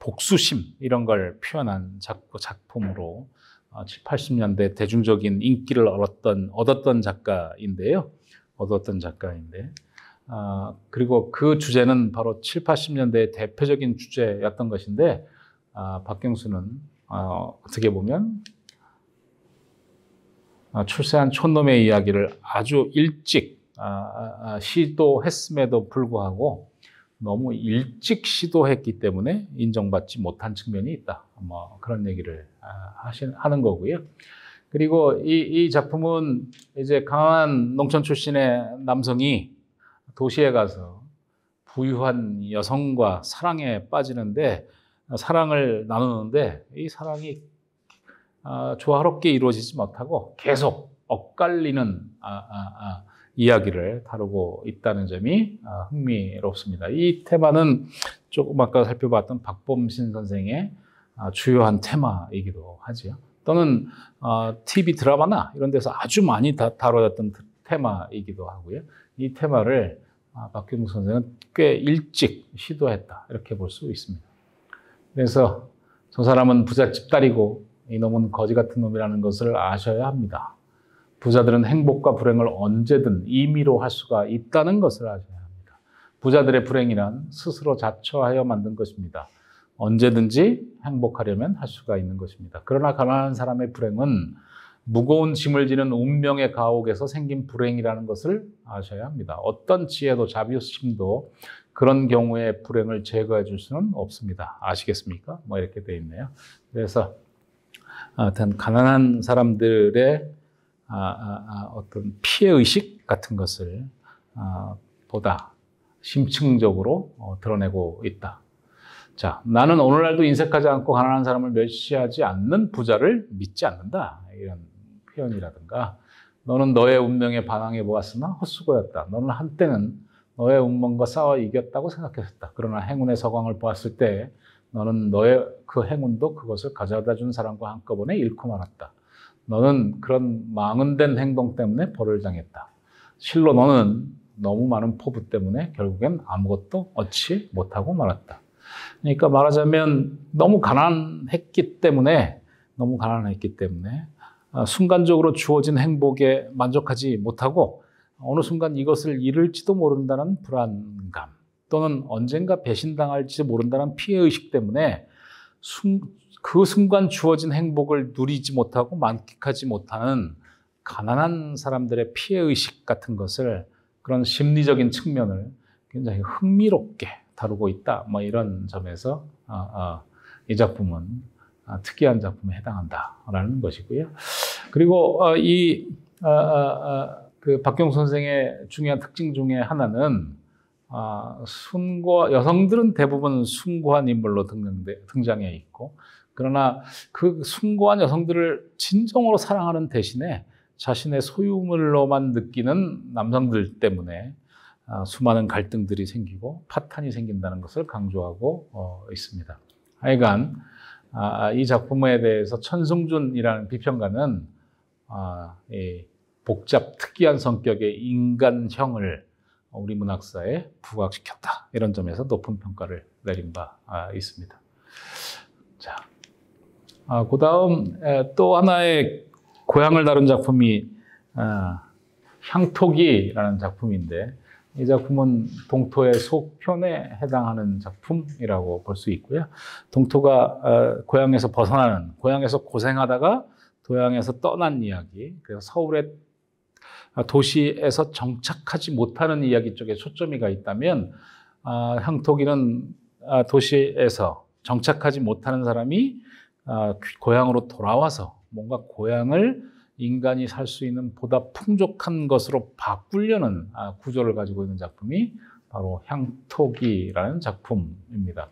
Speaker 1: 복수심, 이런 걸 표현한 작품으로 7, 80년대 대중적인 인기를 얻었던 작가인데요. 그리고 그 주제는 바로 7, 80년대의 대표적인 주제였던 것인데, 박경수는 어떻게 보면 출세한 촌놈의 이야기를 아주 일찍 시도했음에도 불구하고 너무 일찍 시도했기 때문에 인정받지 못한 측면이 있다. 뭐 그런 얘기를 하는 거고요. 그리고 이 작품은 이제 강한 농촌 출신의 남성이 도시에 가서 부유한 여성과 사랑에 빠지는데, 사랑을 나누는데 이 사랑이 조화롭게 이루어지지 못하고 계속 엇갈리는 이야기를 다루고 있다는 점이 흥미롭습니다. 이 테마는 조금 아까 살펴봤던 박범신 선생의 주요한 테마이기도 하죠. 또는 TV 드라마나 이런 데서 아주 많이 다뤄졌던 테마이기도 하고요. 이 테마를 박경수 선생은 꽤 일찍 시도했다, 이렇게 볼 수 있습니다. 그래서 저 사람은 부잣집 딸이고 이놈은 거지 같은 놈이라는 것을 아셔야 합니다. 부자들은 행복과 불행을 언제든 임의로 할 수가 있다는 것을 아셔야 합니다. 부자들의 불행이란 스스로 자처하여 만든 것입니다. 언제든지 행복하려면 할 수가 있는 것입니다. 그러나 가난한 사람의 불행은 무거운 짐을 지는 운명의 가옥에서 생긴 불행이라는 것을 아셔야 합니다. 어떤 지혜도 자비심도 그런 경우에 불행을 제거해 줄 수는 없습니다. 아시겠습니까? 뭐 이렇게 되어 있네요. 그래서 하여튼 가난한 사람들의 어떤 피해의식 같은 것을 보다 심층적으로 드러내고 있다. 자, 나는 오늘날도 인색하지 않고 가난한 사람을 멸시하지 않는 부자를 믿지 않는다. 이런 표현이라든가, 너는 너의 운명에 반항해 보았으나 헛수고였다. 너는 한때는 너의 운명과 싸워 이겼다고 생각했었다. 그러나 행운의 서광을 보았을 때 너는 너의 그 행운도 그것을 가져다 준 사람과 한꺼번에 잃고 말았다. 너는 그런 망언된 행동 때문에 벌을 당했다. 실로 너는 너무 많은 포부 때문에 결국엔 아무것도 얻지 못하고 말았다. 그러니까 말하자면 너무 가난했기 때문에 순간적으로 주어진 행복에 만족하지 못하고 어느 순간 이것을 잃을지도 모른다는 불안감, 또는 언젠가 배신당할지도 모른다는 피해의식 때문에 그 순간 주어진 행복을 누리지 못하고 만끽하지 못하는 가난한 사람들의 피해의식 같은 것을, 그런 심리적인 측면을 굉장히 흥미롭게 다루고 있다. 뭐 이런 점에서 이 작품은 특이한 작품에 해당한다라는 것이고요. 그리고 그 박경수 선생의 중요한 특징 중에 하나는 여성들은 대부분 숭고한 인물로 등장해 있고, 그러나 그 숭고한 여성들을 진정으로 사랑하는 대신에 자신의 소유물로만 느끼는 남성들 때문에 수많은 갈등들이 생기고 파탄이 생긴다는 것을 강조하고 있습니다. 하여간 이 작품에 대해서 천승준이라는 비평가는 복잡 특이한 성격의 인간형을 우리 문학사에 부각시켰다, 이런 점에서 높은 평가를 내린 바 있습니다. 자, 그 다음 또 하나의 고향을 다룬 작품이 향토기라는 작품인데, 이 작품은 동토의 속편에 해당하는 작품이라고 볼 수 있고요. 동토가 고향에서 벗어나는, 고향에서 고생하다가 고향에서 떠난 이야기, 그래서 서울의 도시에서 정착하지 못하는 이야기 쪽에 초점이 가 있다면, 향토기는 도시에서 정착하지 못하는 사람이 고향으로 돌아와서 뭔가 고향을 인간이 살 수 있는 보다 풍족한 것으로 바꾸려는 구조를 가지고 있는 작품이 바로 향토기라는 작품입니다.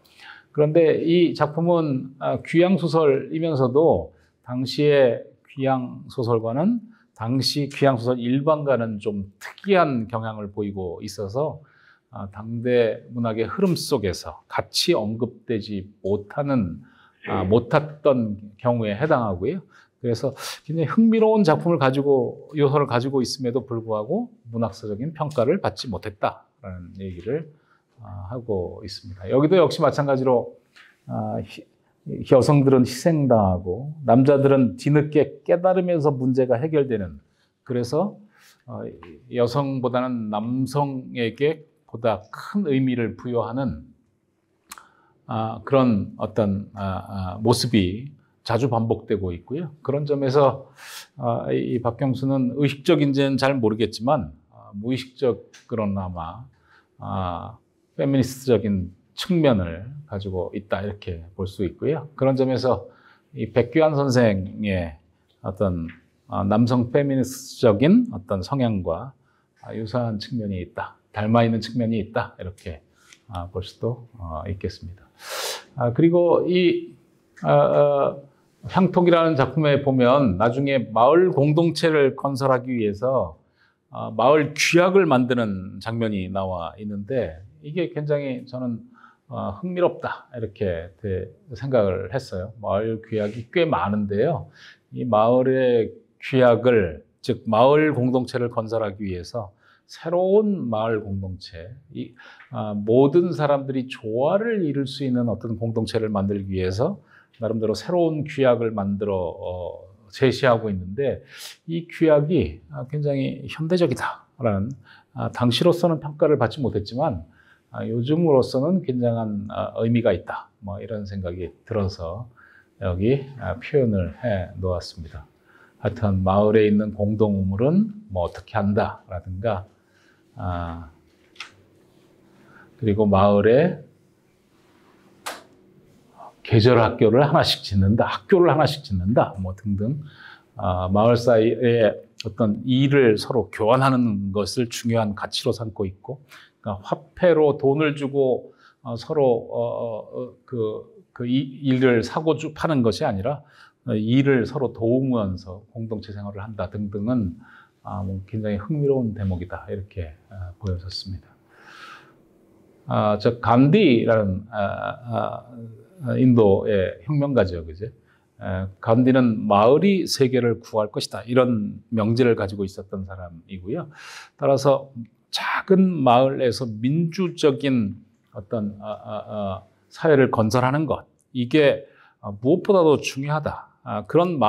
Speaker 1: 그런데 이 작품은 귀향소설이면서도 당시의 귀향소설과는 당시 귀향소설 일반과는 좀 특이한 경향을 보이고 있어서 당대 문학의 흐름 속에서 같이 언급되지 못했던 경우에 해당하고요. 그래서 굉장히 흥미로운 작품을 요소를 가지고 있음에도 불구하고 문학사적인 평가를 받지 못했다라는 얘기를 하고 있습니다. 여기도 역시 마찬가지로 여성들은 희생당하고 남자들은 뒤늦게 깨달으면서 문제가 해결되는, 그래서 여성보다는 남성에게 보다 큰 의미를 부여하는 그런 어떤 모습이 자주 반복되고 있고요. 그런 점에서 이 박경수는 의식적인지는 잘 모르겠지만 무의식적으로나마 페미니스트적인 측면을 가지고 있다, 이렇게 볼 수 있고요. 그런 점에서 이 백규환 선생의 어떤 남성 페미니스트적인 어떤 성향과 유사한 측면이 있다, 닮아 있는 측면이 있다, 이렇게 볼 수도 있겠습니다. 그리고 이 향토기라는 작품에 보면 나중에 마을 공동체를 건설하기 위해서 마을 규약을 만드는 장면이 나와 있는데, 이게 굉장히 저는 흥미롭다, 이렇게 생각을 했어요. 마을 규약이 꽤 많은데요. 이 마을의 규약을, 즉 마을 공동체를 건설하기 위해서 새로운 마을 공동체, 모든 사람들이 조화를 이룰 수 있는 어떤 공동체를 만들기 위해서 나름대로 새로운 규약을 만들어 제시하고 있는데, 이 규약이 굉장히 현대적이다라는, 당시로서는 평가를 받지 못했지만 요즘으로서는 굉장한 의미가 있다, 뭐 이런 생각이 들어서 여기 표현을 해 놓았습니다. 하여튼 마을에 있는 공동물은 뭐 어떻게 한다라든가, 그리고 마을에 계절 학교를 하나씩 짓는다, 학교를 하나씩 짓는다, 뭐 등등, 마을 사이에 어떤 일을 서로 교환하는 것을 중요한 가치로 삼고 있고, 그러니까 화폐로 돈을 주고 서로 그 일을 사고 파는 것이 아니라 일을 서로 도우면서 공동체 생활을 한다 등등은 굉장히 흥미로운 대목이다, 이렇게 보여졌습니다. 저 간디라는 인도의 혁명가죠, 그죠? 간디는 마을이 세계를 구할 것이다, 이런 명제를 가지고 있었던 사람이고요. 따라서 작은 마을에서 민주적인 어떤 사회를 건설하는 것, 이게 무엇보다도 중요하다. 그런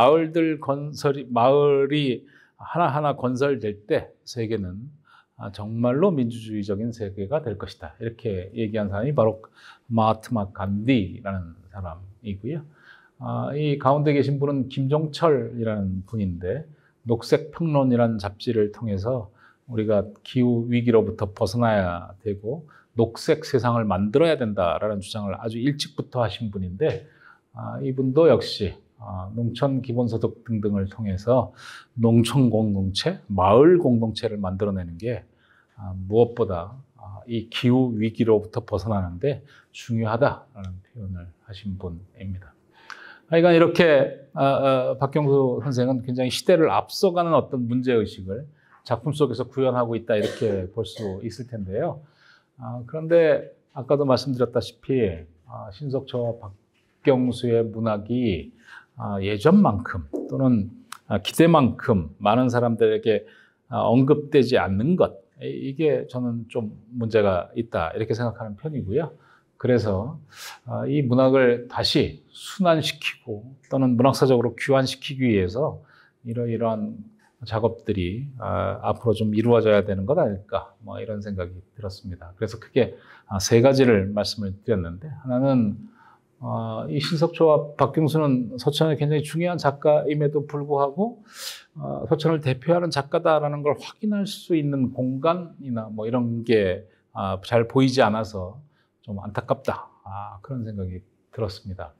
Speaker 1: 마을이 하나하나 건설될 때 세계는 정말로 민주주의적인 세계가 될 것이다, 이렇게 얘기한 사람이 바로 마하트마 간디라는 사람이고요. 이 가운데 계신 분은 김종철이라는 분인데, 녹색평론이라는 잡지를 통해서 우리가 기후 위기로부터 벗어나야 되고 녹색 세상을 만들어야 된다라는 주장을 아주 일찍부터 하신 분인데, 이분도 역시 농촌 기본소득 등등을 통해서 농촌 공동체, 마을 공동체를 만들어내는 게 무엇보다 이 기후 위기로부터 벗어나는데 중요하다라는 표현을 하신 분입니다. 하여간 이렇게 박경수 선생은 굉장히 시대를 앞서가는 어떤 문제의식을 작품 속에서 구현하고 있다, 이렇게 볼 수 있을 텐데요. 그런데 아까도 말씀드렸다시피 신석초와 박경수의 문학이 예전만큼 또는 기대만큼 많은 사람들에게 언급되지 않는 것, 이게 저는 좀 문제가 있다, 이렇게 생각하는 편이고요. 그래서 이 문학을 다시 순환시키고 또는 문학사적으로 귀환시키기 위해서 이러이러한 작업들이 앞으로 좀 이루어져야 되는 것 아닐까, 뭐 이런 생각이 들었습니다. 그래서 크게 세 가지를 말씀을 드렸는데, 하나는 이 신석초와 박경수는 서천의 굉장히 중요한 작가임에도 불구하고 서천을 대표하는 작가다라는 걸 확인할 수 있는 공간이나 뭐 이런 게 잘 보이지 않아서 좀 안타깝다, 그런 생각이 들었습니다.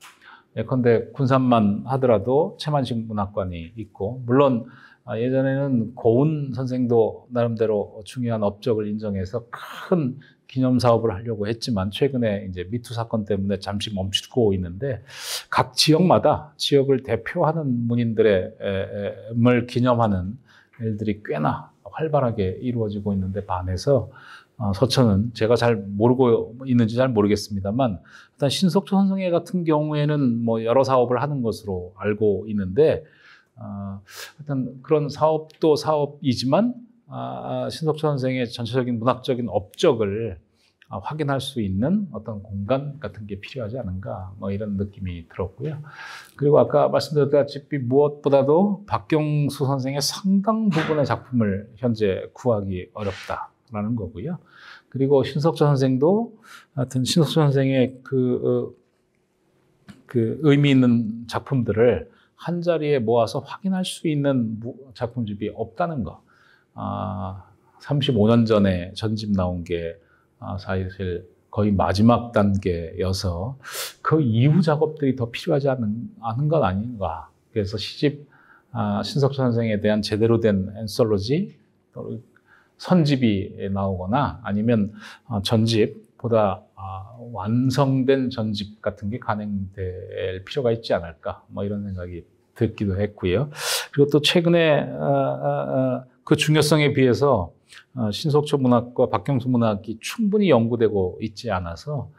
Speaker 1: 예컨대 군산만 하더라도 최만식 문학관이 있고, 물론 예전에는 고운 선생도 나름대로 중요한 업적을 인정해서 큰 기념 사업을 하려고 했지만 최근에 이제 미투 사건 때문에 잠시 멈추고 있는데 각 지역마다 지역을 대표하는 문인들을 기념하는 일들이 꽤나 활발하게 이루어지고 있는데 반해서 서천은 제가 잘 모르고 있는지 잘 모르겠습니다만 일단 신석초 선생회 같은 경우에는 뭐 여러 사업을 하는 것으로 알고 있는데 일단 그런 사업도 사업이지만 신석초 선생의 전체적인 문학적인 업적을 확인할 수 있는 어떤 공간 같은 게 필요하지 않은가 뭐 이런 느낌이 들었고요. 그리고 아까 말씀드렸다시피 무엇보다도 박경수 선생의 상당 부분의 작품을 현재 구하기 어렵다라는 거고요. 그리고 신석초 선생도 하여튼 신석초 선생의 그 의미 있는 작품들을 한 자리에 모아서 확인할 수 있는 작품집이 없다는 거. 35년 전에 전집 나온 게 사실 거의 마지막 단계여서 그 이후 작업들이 더 필요하지 않은 건 아닌가. 그래서 시집 신석초 선생에 대한 제대로 된 앤솔로지, 선집이 나오거나 아니면 전집보다 완성된 전집 같은 게 간행될 필요가 있지 않을까. 뭐 이런 생각이 듣기도 했고요. 그리고 또 최근에 그 중요성에 비해서 신석초 문학과 박경수 문학이 충분히 연구되고 있지 않아서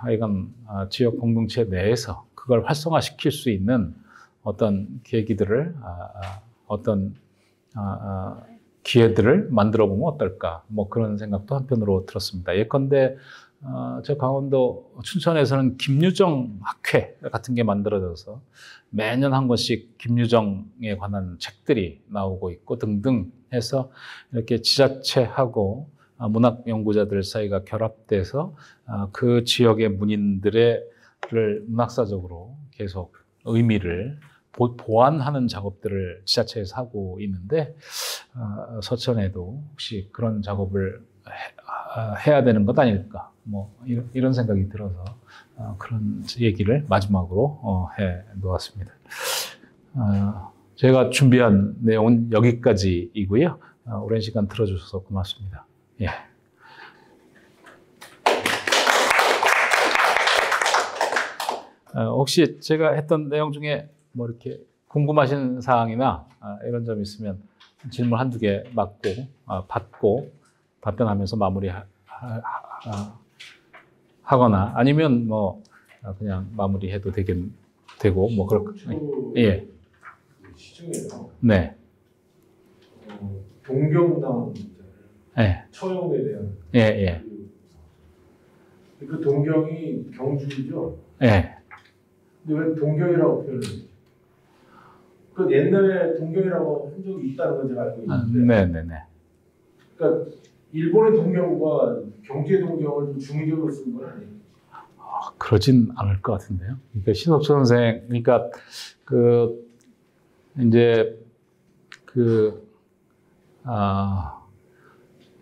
Speaker 1: 하여간 지역 공동체 내에서 그걸 활성화시킬 수 있는 어떤 계기들을 어떤 기회들을 만들어 보면 어떨까 뭐 그런 생각도 한편으로 들었습니다. 예컨대 저 강원도 춘천에서는 김유정 학회 같은 게 만들어져서 매년 한 권씩 김유정에 관한 책들이 나오고 있고 등등 해서 이렇게 지자체하고 문학 연구자들 사이가 결합돼서 그 지역의 문인들을 문학사적으로 계속 의미를 보완하는 작업들을 지자체에서 하고 있는데 서천에도 혹시 그런 작업을 해야 되는 것 아닐까 뭐 이런 생각이 들어서 그런 얘기를 마지막으로 해 놓았습니다. 제가 준비한 내용은 여기까지이고요. 오랜 시간 들어주셔서 고맙습니다. 예. 혹시 제가 했던 내용 중에 뭐 이렇게 궁금하신 사항이나 이런 점 있으면 질문 한두 개 받고 답변하면서 하거나 아니면 뭐 그냥 마무리해도 되고 뭐 그렇고 예.
Speaker 2: 시중에요.
Speaker 1: 네.
Speaker 2: 동경 나오는 문제를
Speaker 1: 예.
Speaker 2: 처용에 대한
Speaker 1: 예.
Speaker 2: 그 동경이 경주죠.
Speaker 1: 예.
Speaker 2: 근데 왜 동경이라고 표현을 해요? 그 옛날에 동경이라고 한 적이 있다는 건 제가 알고 있는데.
Speaker 1: 네네네.
Speaker 2: 그러니까 일본의 동경과 경주의 동경을 좀 중의적으로 쓴 건 아니에요?
Speaker 1: 그러진 않을 것 같은데요. 그러니까 신석초 선생, 그러니까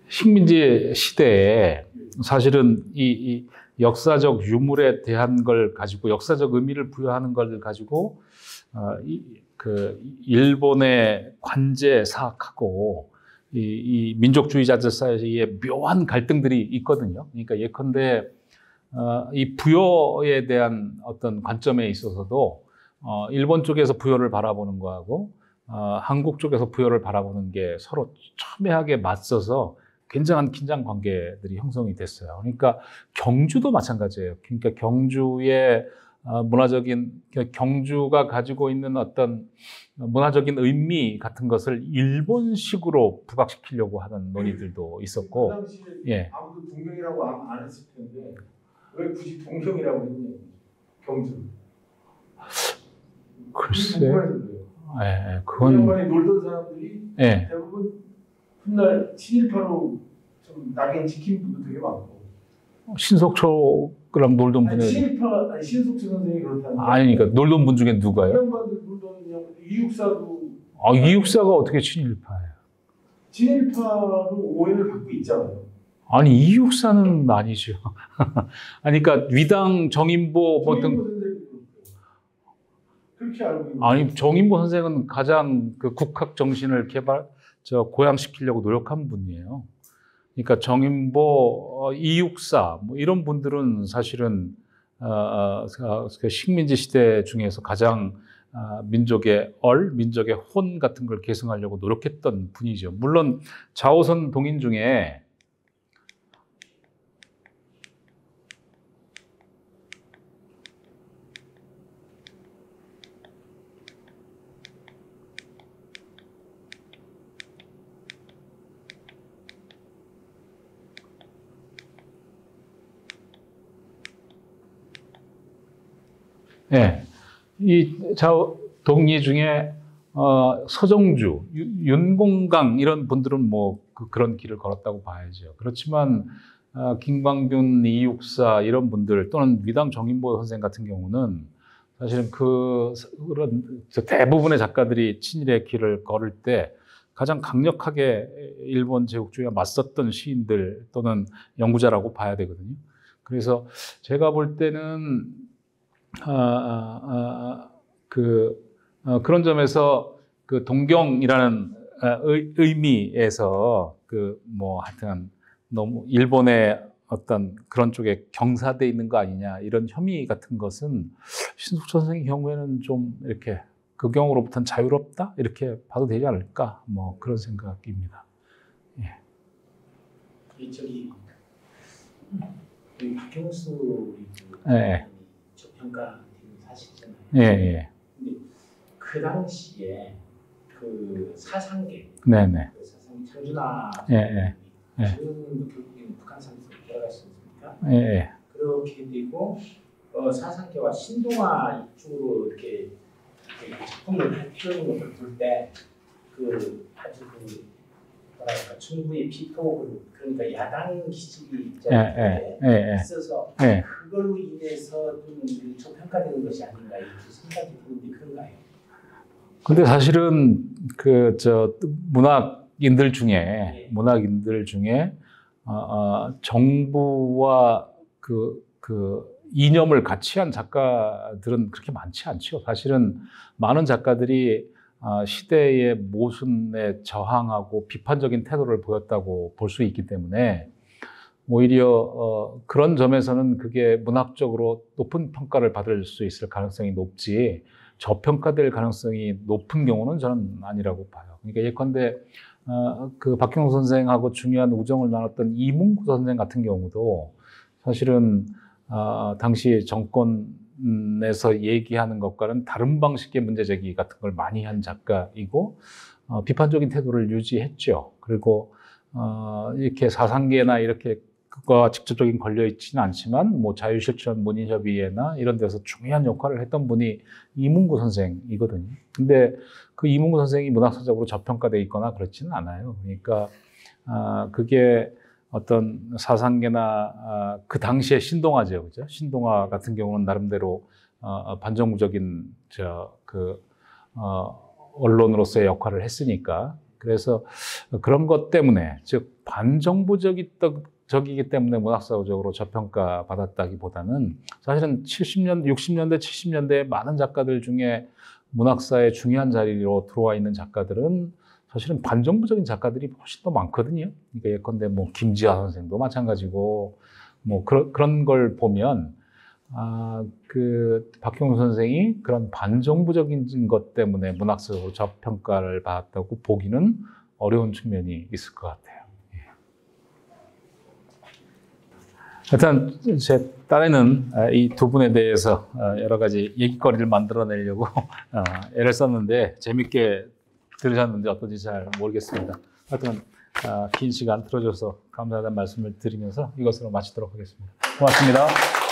Speaker 1: 식민지 시대에 사실은 이 역사적 유물에 대한 걸 가지고 역사적 의미를 부여하는 걸 가지고 일본의 관제 사학하고 이 민족주의자들 사이에 묘한 갈등들이 있거든요. 그러니까 예컨대 이 부여에 대한 어떤 관점에 있어서도 일본 쪽에서 부여를 바라보는 거하고 한국 쪽에서 부여를 바라보는 게 서로 첨예하게 맞서서 굉장한 긴장 관계들이 형성이 됐어요. 그러니까 경주도 마찬가지예요. 그러니까 경주의 경주가 가지고 있는 어떤 문화적인 의미 같은 것을 일본식으로 부각시키려고 하는 논의들도 있었고.
Speaker 2: 그 당시에
Speaker 1: 예.
Speaker 2: 아무도 동경이라고 안 했을 텐데 왜 굳이 동경이라고 했냐? 경주.
Speaker 1: 글쎄. 예,
Speaker 2: 그건 양반이 놀던 사람들이
Speaker 1: 예.
Speaker 2: 대부분 훗날 친일파로 좀 낙인 찍힌 분도 되게 많고.
Speaker 1: 신석초랑 놀던 분이
Speaker 2: 신석초 선생이 그렇다는.
Speaker 1: 아니, 그러니까 놀던 분 중에 누가요?
Speaker 2: 양반들 놀던 이육사도.
Speaker 1: 이육사가 어떻게 친일파예요?
Speaker 2: 친일파로 오해를 받고 있잖아요.
Speaker 1: 아니, 이육사는 아니죠. 아니, 그러니까 위당 정인보 뭐 등.
Speaker 2: 그렇게 알고 있는.
Speaker 1: 아니, 정인보 선생은 가장 그 국학 정신을 고양시키려고 노력한 분이에요. 그러니까 정인보, 이육사 뭐 이런 분들은 사실은 그 식민지 시대 중에서 가장 민족의 민족의 혼 같은 걸 계승하려고 노력했던 분이죠. 물론 자오선 동인 중에 예, 이 동리 중에 서정주, 윤공강 이런 분들은 뭐 그런 길을 걸었다고 봐야죠. 그렇지만 김광균, 이육사 이런 분들 또는 위당 정인보 선생 같은 경우는 사실은 그런 대부분의 작가들이 친일의 길을 걸을 때 가장 강력하게 일본 제국주의와 맞섰던 시인들 또는 연구자라고 봐야 되거든요. 그래서 제가 볼 때는 그런 점에서 그 동경이라는 의미에서 뭐 하여튼 너무 일본의 어떤 그런 쪽에 경사돼 있는 거 아니냐 이런 혐의 같은 것은 신숙 선생의 경우에는 좀 이렇게 그 경우로부터는 자유롭다 이렇게 봐도 되지 않을까 뭐 그런 생각입니다. 예.
Speaker 3: 저기 박형수
Speaker 1: 예.
Speaker 3: 저평가 사실이잖아요.
Speaker 1: 예, 예.
Speaker 3: 근데 그 당시에 그 사상계,
Speaker 1: 네네.
Speaker 3: 그 사상 장준하,
Speaker 1: 예, 예.
Speaker 3: 저는 결국에는 북한산에서 돌아갔습니까?
Speaker 1: 예, 예.
Speaker 3: 그렇게 되고 사상계와 신동아 이쪽으로 이렇게 작품을 피우는 것을 볼 때 그 아주 뭐랄까 중부의 비폭을 그러니까 야당 기질이 있어서 그걸로 인해서 좀 저평가되는 것이 아닌가 이렇게 생각이 드는데 그런가요?
Speaker 1: 근데 사실은 문학인들 중에 정부와 이념을 같이 한 작가들은 그렇게 많지 않죠. 사실은 많은 작가들이 시대의 모순에 저항하고 비판적인 태도를 보였다고 볼 수 있기 때문에 오히려 그런 점에서는 그게 문학적으로 높은 평가를 받을 수 있을 가능성이 높지 저평가될 가능성이 높은 경우는 저는 아니라고 봐요. 그러니까 예컨대 그 박형수 선생하고 중요한 우정을 나눴던 이문구 선생 같은 경우도 사실은 당시 정권에서 얘기하는 것과는 다른 방식의 문제제기 같은 걸 많이 한 작가이고 비판적인 태도를 유지했죠. 그리고 이렇게 사상계나 이렇게 그거와 직접적인 걸려 있지는 않지만 뭐 자유실천 문인협의회나 이런 데서 중요한 역할을 했던 분이 이문구 선생이거든요. 근데 그 이문구 선생이 문학사적으로 저평가돼 있거나 그렇지는 않아요. 그러니까 그게 어떤 사상계나 그 당시에 신동아죠, 그죠? 신동아 같은 경우는 나름대로 반정부적인 언론으로서의 역할을 했으니까 그래서 그런 것 때문에 즉 반정부적이기 때문에 문학사적으로 저평가 받았다기보다는 사실은 60년대, 70년대에 많은 작가들 중에 문학사의 중요한 자리로 들어와 있는 작가들은 사실은 반정부적인 작가들이 훨씬 더 많거든요. 그러니까 예컨대 뭐 김지하 선생도 마찬가지고 뭐 그런 걸 보면 그 박형수 선생이 그런 반정부적인 것 때문에 문학사적으로 저평가를 받았다고 보기는 어려운 측면이 있을 것 같아요. 일단 제 딴에는 이 두 분에 대해서 여러 가지 얘기거리를 만들어내려고 애를 썼는데 재밌게 들으셨는지 어떤지 잘 모르겠습니다. 하여튼 긴 시간 들어줘서 감사하다는 말씀을 드리면서 이것으로 마치도록 하겠습니다. 고맙습니다.